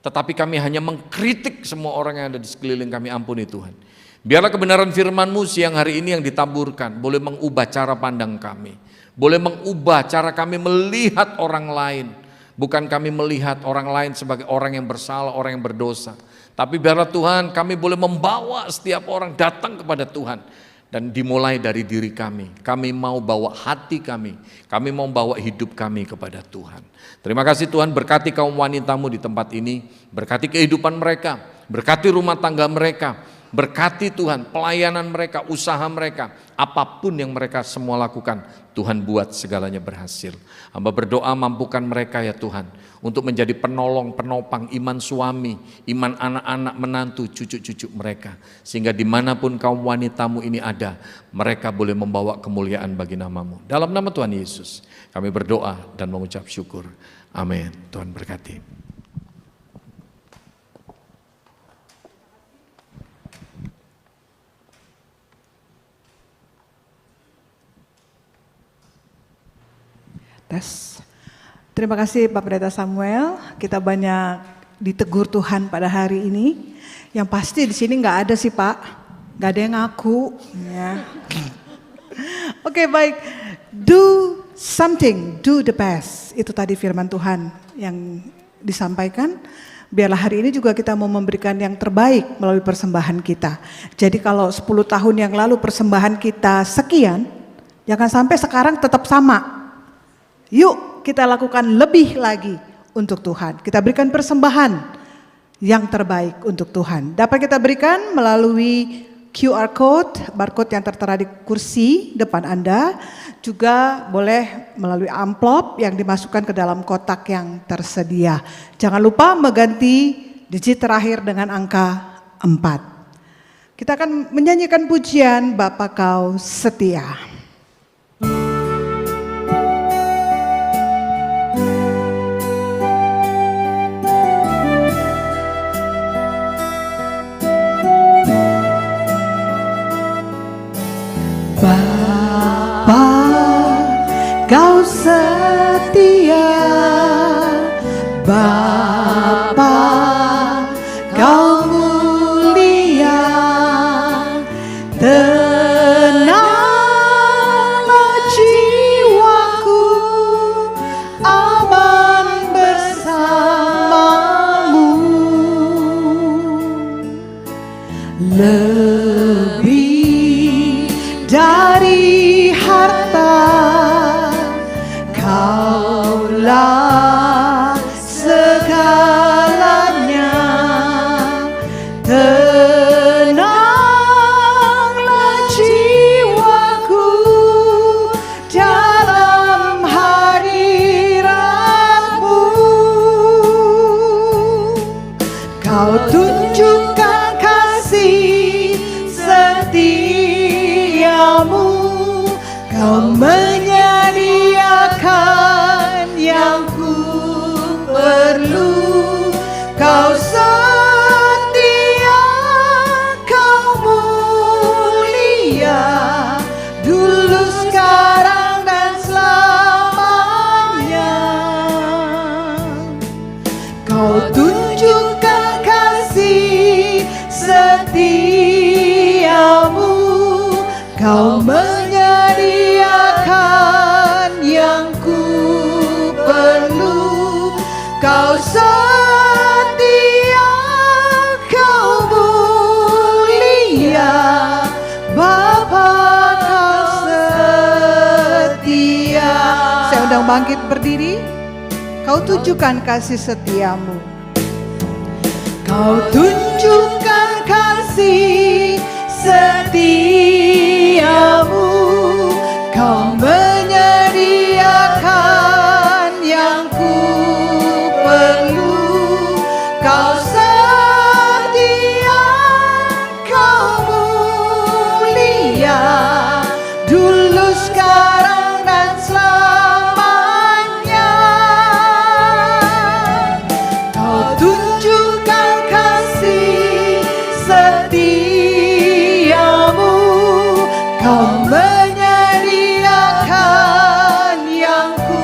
tetapi kami hanya mengkritik semua orang yang ada di sekeliling kami. Ampuni Tuhan. Biarlah kebenaran firman-Mu siang hari ini yang ditaburkan boleh mengubah cara pandang kami. Boleh mengubah cara kami melihat orang lain. Bukan kami melihat orang lain sebagai orang yang bersalah, orang yang berdosa. Tapi biarlah Tuhan kami boleh membawa setiap orang datang kepada Tuhan. Dan dimulai dari diri kami. Kami mau bawa hati kami. Kami mau bawa hidup kami kepada Tuhan. Terima kasih Tuhan, berkati kaum wanita-Mu di tempat ini. Berkati kehidupan mereka. Berkati rumah tangga mereka. Berkati Tuhan pelayanan mereka, usaha mereka. Apapun yang mereka semua lakukan, Tuhan buat segalanya berhasil. Hamba berdoa mampukan mereka ya Tuhan, untuk menjadi penolong, penopang iman suami, iman anak-anak, menantu, cucu-cucu mereka. Sehingga dimanapun kaum wanita-Mu ini ada, mereka boleh membawa kemuliaan bagi nama-Mu. Dalam nama Tuhan Yesus, kami berdoa dan mengucap syukur. Amin. Tuhan berkati. Terima kasih Pak Pendeta Samuel. Kita banyak ditegur Tuhan pada hari ini. Yang pasti di sini nggak ada sih Pak, nggak ada yang ngaku. Ya. Oke, baik. Do something, do the best. Itu tadi firman Tuhan yang disampaikan. Biarlah hari ini juga kita mau memberikan yang terbaik melalui persembahan kita. Jadi kalau 10 tahun yang lalu persembahan kita sekian, jangan sampai sekarang tetap sama. Yuk kita lakukan lebih lagi untuk Tuhan. Kita berikan persembahan yang terbaik untuk Tuhan. Dapat kita berikan melalui QR code, barcode yang tertera di kursi depan Anda. Juga boleh melalui amplop yang dimasukkan ke dalam kotak yang tersedia. Jangan lupa mengganti digit terakhir dengan angka 4. Kita akan menyanyikan pujian Bapa Kau Setia. Kau setia, Bapa, Kau mulia, tenanglah jiwaku, aman bersamamu, lebih dari harta. Kaulah segalanya, tenanglah jiwaku dalam hadirat-Mu. Kau tunjukkan kasih setiamu, Kau menyediakan yang ku perlu. Kau setia, Kau mulia, dulu, sekarang, dan selamanya. Kau tunjukkan kasih setiamu, Kau menyediakan yang ku perlu. Kau setia, Kau mulia, Bapa Kau setia. Saya undang bangkit berdiri. Kau tunjukkan kasih setiamu, Kau tunjukkan kasih setiamu, kau menyediakan yang ku perlu, kau setia, kau mulia, dulu sekarang dan selamanya. Kau tunjukkan kasih setiamu, kau menyediakan yang ku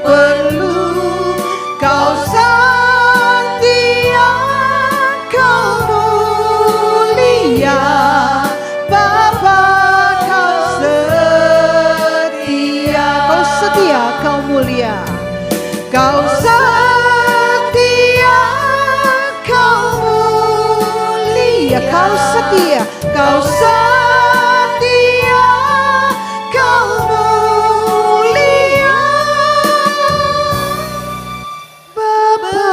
perlu, kau setia, kau mulia, Bapa kau setia, kau setia, kau mulia, kau setia, kau mulia, kau setia, kau setia, kau mulia, Bapa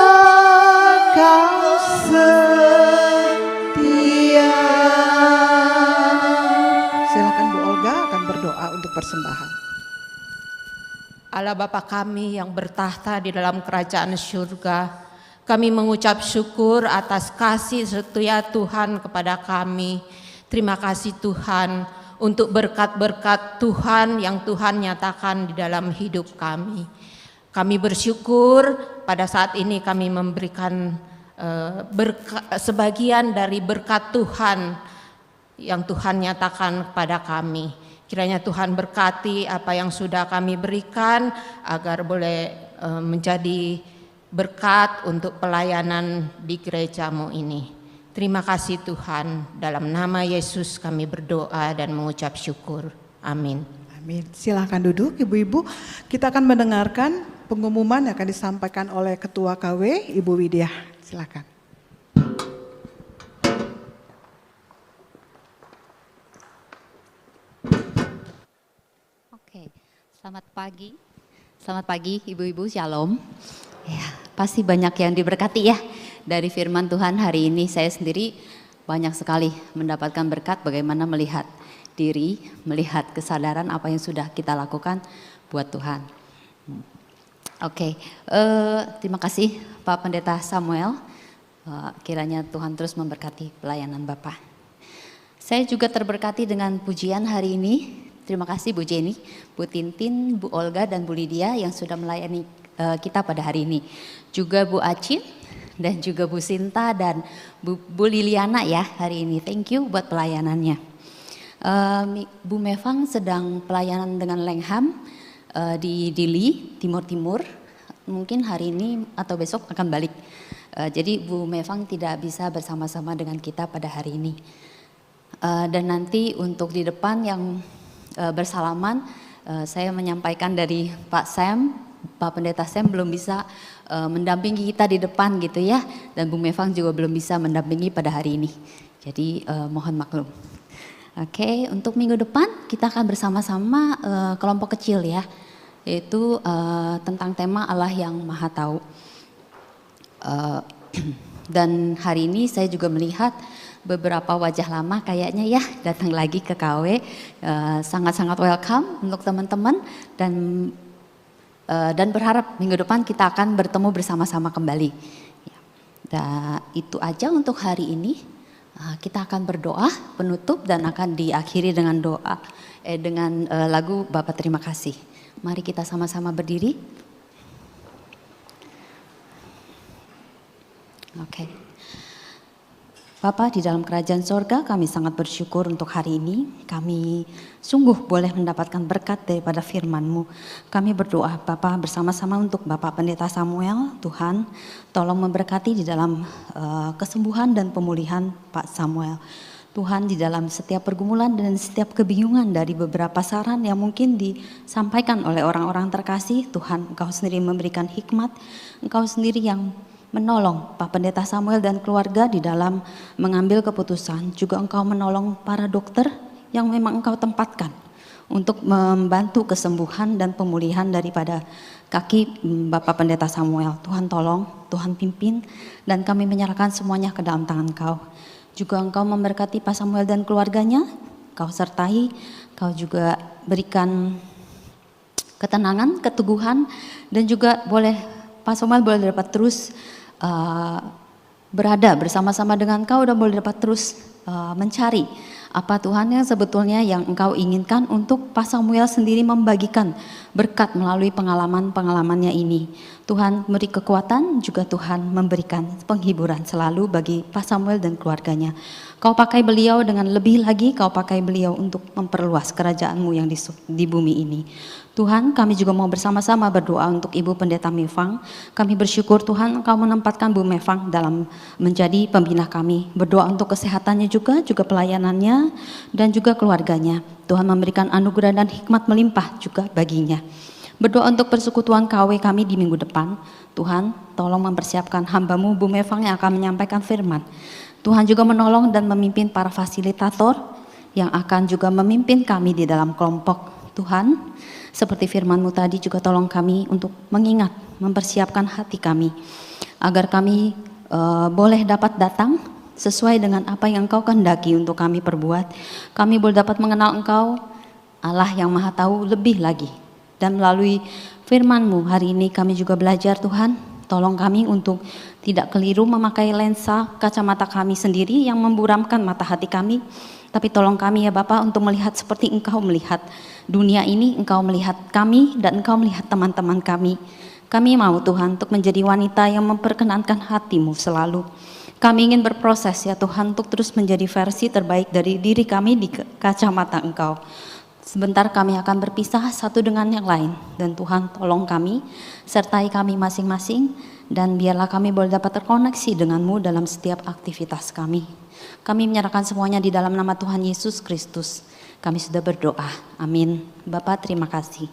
kau setia. Silakan Bu Olga akan berdoa untuk persembahan. Allah Bapa kami yang bertahta di dalam kerajaan surga, kami mengucap syukur atas kasih setia Tuhan kepada kami. Terima kasih Tuhan untuk berkat-berkat Tuhan yang Tuhan nyatakan di dalam hidup kami. Kami bersyukur pada saat ini kami memberikan sebagian dari berkat Tuhan yang Tuhan nyatakan kepada kami. Kiranya Tuhan berkati apa yang sudah kami berikan agar boleh menjadi berkat untuk pelayanan di gerejamu ini. Terima kasih Tuhan, dalam nama Yesus kami berdoa dan mengucap syukur. Amin. Amin. Silahkan duduk ibu-ibu. Kita akan mendengarkan pengumuman yang akan disampaikan oleh Ketua KW Ibu Widya. Silakan. Oke, selamat pagi ibu-ibu, shalom. Ya, pasti banyak yang diberkati ya dari firman Tuhan hari ini. Saya sendiri banyak sekali mendapatkan berkat bagaimana melihat diri, melihat kesadaran apa yang sudah kita lakukan buat Tuhan. Oke, terima kasih Pak Pendeta Samuel. Kiranya Tuhan terus memberkati pelayanan Bapak. Saya juga terberkati dengan pujian hari ini. Terima kasih Bu Jenny, Bu Tintin, Bu Olga dan Bu Lydia yang sudah melayani kita pada hari ini. Juga Bu Acin dan juga Bu Sinta dan Bu Liliana ya hari ini. Thank you buat pelayanannya. Bu Mevang sedang pelayanan dengan Lengham di Dili, Timur-Timur. Mungkin hari ini atau besok akan balik. Jadi Bu Mevang tidak bisa bersama-sama dengan kita pada hari ini. Dan nanti untuk di depan yang bersalaman, saya menyampaikan dari Pak Sam, Pak Pendeta Sam belum bisa mendampingi kita di depan gitu ya, dan Bu Mevang juga belum bisa mendampingi pada hari ini. Jadi mohon maklum. Oke, untuk minggu depan kita akan bersama-sama kelompok kecil ya, yaitu tentang tema Allah yang Maha Tahu. Dan hari ini saya juga melihat beberapa wajah lama kayaknya ya datang lagi ke KW, sangat-sangat welcome untuk teman-teman dan berharap minggu depan kita akan bertemu bersama-sama kembali. Dan itu aja untuk hari ini. Kita akan berdoa penutup dan akan diakhiri dengan doa dengan lagu Bapa Terima Kasih. Mari kita sama-sama berdiri. Oke. Bapa di dalam kerajaan sorga, kami sangat bersyukur untuk hari ini. Kami sungguh boleh mendapatkan berkat daripada firman-Mu. Kami berdoa Bapa bersama-sama untuk Bapak Pendeta Samuel. Tuhan tolong memberkati di dalam kesembuhan dan pemulihan Pak Samuel. Tuhan di dalam setiap pergumulan dan setiap kebingungan dari beberapa saran yang mungkin disampaikan oleh orang-orang terkasih. Tuhan Engkau sendiri memberikan hikmat, Engkau sendiri yang menolong Pak Pendeta Samuel dan keluarga di dalam mengambil keputusan. Juga Engkau menolong para dokter yang memang Engkau tempatkan untuk membantu kesembuhan dan pemulihan daripada kaki Bapak Pendeta Samuel. Tuhan tolong, Tuhan pimpin, dan kami menyerahkan semuanya ke dalam tangan Engkau. Juga Engkau memberkati Pak Samuel dan keluarganya, Kau sertai, Kau juga berikan ketenangan, keteguhan, dan juga Pak Samuel boleh dapat terus berada bersama-sama dengan Kau dan boleh dapat terus mencari apa Tuhan yang sebetulnya yang Engkau inginkan untuk Pak Samuel sendiri membagikan berkat melalui pengalaman-pengalamannya ini. Tuhan beri kekuatan, juga Tuhan memberikan penghiburan selalu bagi Pak Samuel dan keluarganya. Kau pakai beliau dengan lebih lagi, Kau pakai beliau untuk memperluas kerajaan-Mu yang di bumi ini. Tuhan, kami juga mau bersama-sama berdoa untuk Ibu Pendeta Mevang. Kami bersyukur Tuhan Engkau menempatkan Bu Mevang dalam menjadi pembina kami. Berdoa untuk kesehatannya juga pelayanannya dan juga keluarganya. Tuhan memberikan anugerah dan hikmat melimpah juga baginya. Berdoa untuk persekutuan KW kami di minggu depan. Tuhan, tolong mempersiapkan hamba-Mu Bu Mevang yang akan menyampaikan firman. Tuhan juga menolong dan memimpin para fasilitator yang akan juga memimpin kami di dalam kelompok. Tuhan, seperti firman-Mu tadi juga tolong kami untuk mengingat, mempersiapkan hati kami. Agar kami boleh dapat datang sesuai dengan apa yang Engkau kehendaki untuk kami perbuat. Kami boleh dapat mengenal Engkau, Allah yang Maha Tahu lebih lagi. Dan melalui firman-Mu hari ini kami juga belajar Tuhan, tolong kami untuk tidak keliru memakai lensa kacamata kami sendiri yang memburamkan mata hati kami. Tapi tolong kami ya Bapa untuk melihat seperti Engkau melihat dunia ini, Engkau melihat kami dan Engkau melihat teman-teman kami. Kami mau Tuhan untuk menjadi wanita yang memperkenankan hati-Mu selalu. Kami ingin berproses ya Tuhan untuk terus menjadi versi terbaik dari diri kami di kacamata Engkau. Sebentar kami akan berpisah satu dengan yang lain. Dan Tuhan tolong kami, sertai kami masing-masing. Dan biarlah kami boleh dapat terkoneksi dengan-Mu dalam setiap aktivitas kami. Kami menyerahkan semuanya di dalam nama Tuhan Yesus Kristus. Kami sudah berdoa. Amin. Bapa, terima kasih.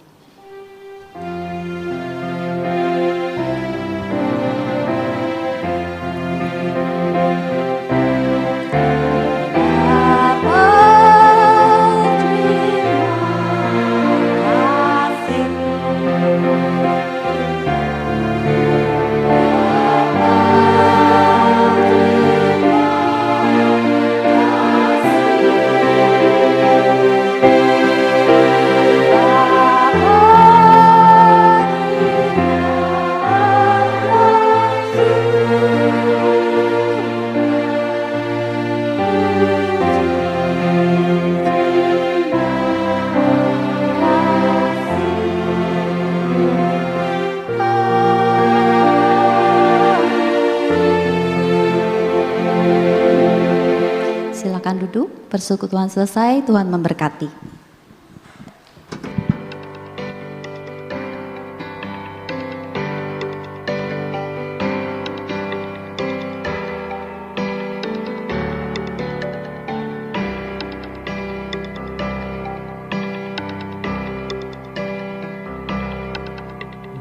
Silakan duduk, persekutuan selesai, Tuhan memberkati.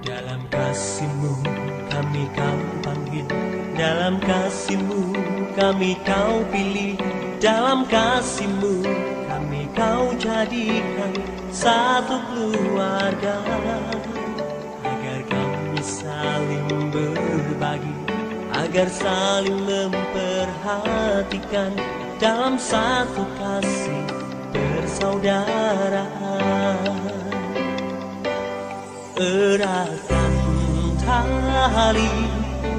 Dalam kasih-Mu kami Kau panggil, dalam kasih-Mu kami Kau pilih, dalam kasih-Mu kami Kau jadikan satu keluarga, agar kami saling berbagi, agar saling memperhatikan dalam satu kasih persaudaraan. Eratkan tali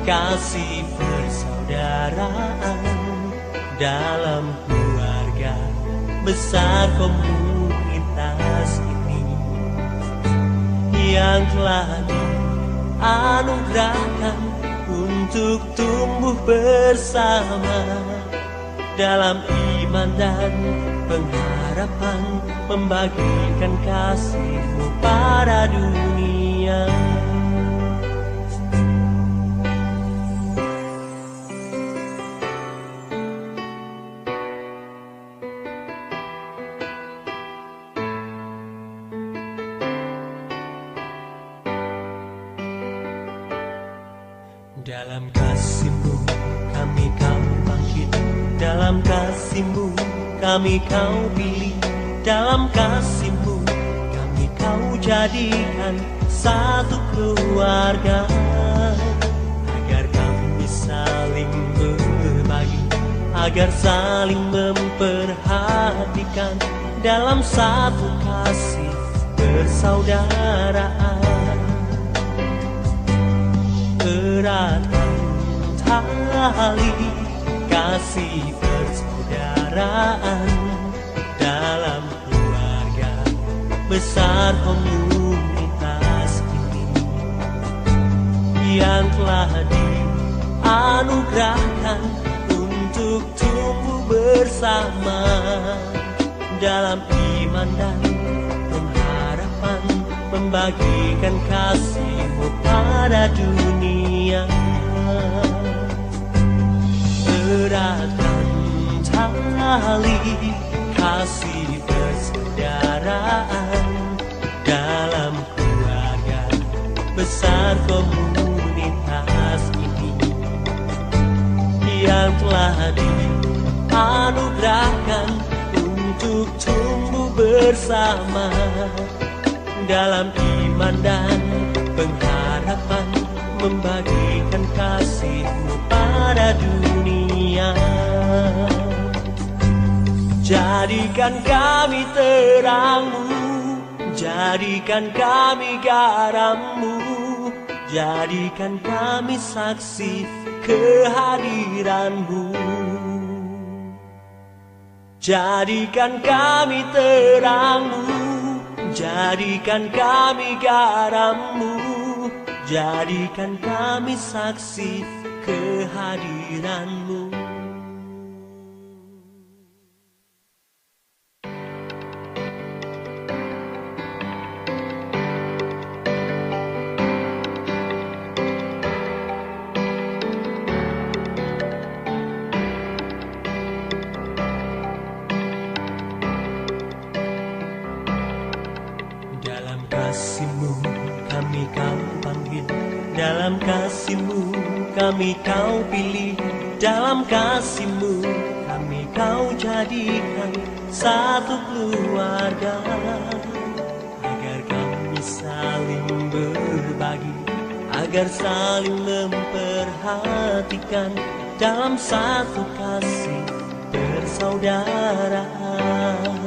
kasih persaudaraan dalam keluarga besar komunitas ini yang telah dianugerahkan untuk tumbuh bersama dalam iman dan pengharapan, membagikan kasih-Mu pada dunia. Dalam kasih-Mu kami Kau bangkit, dalam kasih-Mu kami Kau pilih, dalam kasih-Mu kami Kau jadikan satu keluarga, agar kami saling berbagi, agar saling memperhatikan dalam satu kasih persaudaraan. Eratkan tali kasih persaudaraan dalam keluarga besar komunitas ini yang telah dianugerahkan untuk tumbuh bersama dalam iman dan pengharapan, membagikan kasih-Mu pada dunia. Eratkan tali kasih persaudaraan dalam keluarga besar komunitas ini yang telah dianugerahkan untuk tumbuh bersama dalam iman dan pengharapan, membagikan kasih-Mu pada dunia. Jadikan kami terang-Mu, jadikan kami garam-Mu, jadikan kami saksi kehadiran-Mu. Jadikan kami terang-Mu, jadikan kami garam-Mu, jadikan kami saksi kehadiran-Mu. Dalam kasih-Mu kami Kau panggil, dalam kasih-Mu kami Kau pilih, dalam kasih-Mu kami Kau jadikan satu keluarga, agar kami saling berbagi, agar saling memperhatikan dalam satu kasih persaudaraan.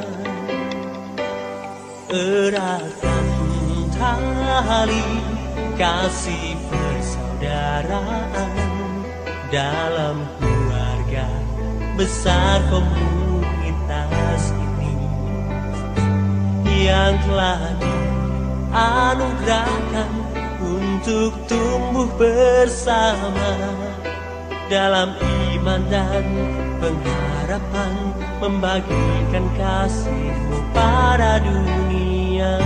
Eratkan tali kasih persaudaraan dalam keluarga besar komunitas ini yang telah dianugerahkan untuk tumbuh bersama dalam iman dan pengharapan, membagikan kasih-Mu pada dunia.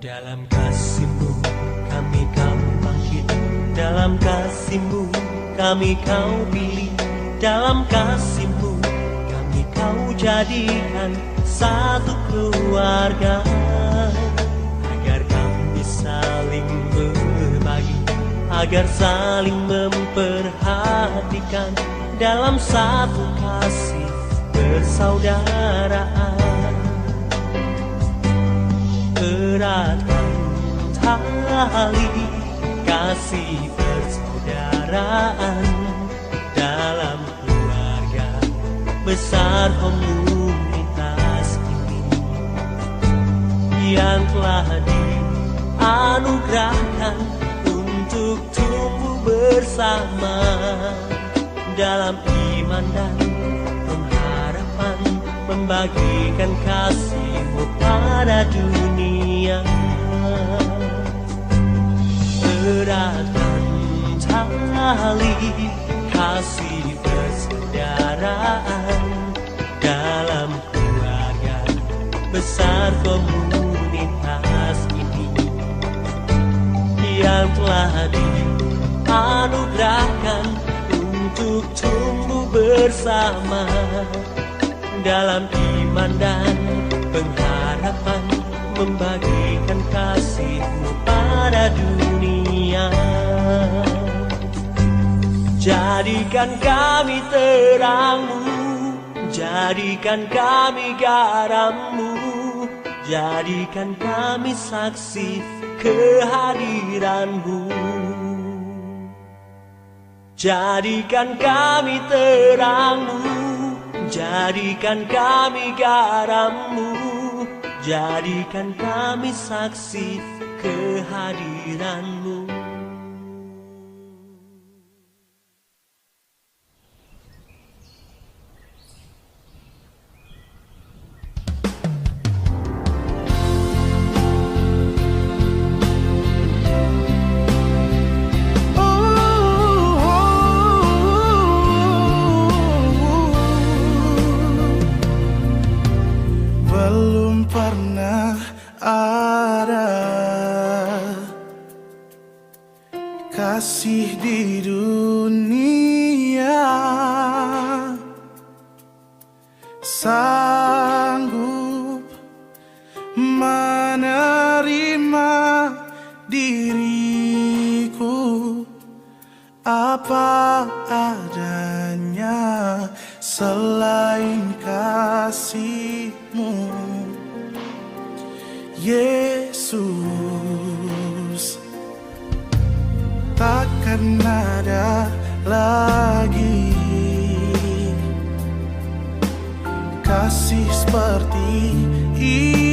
Dalam kasih-Mu kami Kau panggil, dalam kasih-Mu kami Kau pilih, dalam kasih-Mu kami Kau jadikan satu keluarga, agar kami saling berbagi, agar saling memperhatikan dalam satu kasih persaudaraan. Eratkan tali kasih persaudaraan dalam keluarga besar komunitas ini yang telah dianugerahkan untuk tumbuh bersama dalam iman dan pengharapan, membagikan kasih-Mu pada dunia. Eratkan tali kasih persaudaraan dalam keluarga besar komunitas ini yang telah dianugerahkan untuk tumbuh bersama dalam iman dan pengharapan, membagikan kasih-Mu pada dunia. Jadikan Jadikan kami terang-Mu, jadikan kami garam-Mu, jadikan kami saksi kehadiran-Mu. Jadikan kami terang-Mu, jadikan kami garam-Mu, jadikan kami saksi kehadiran-Mu. Belum pernah ada kasih di dunia sanggup menerima diriku apa adanya selain kasih-Mu, Yesus. Takkan ada lagi kasih seperti ini.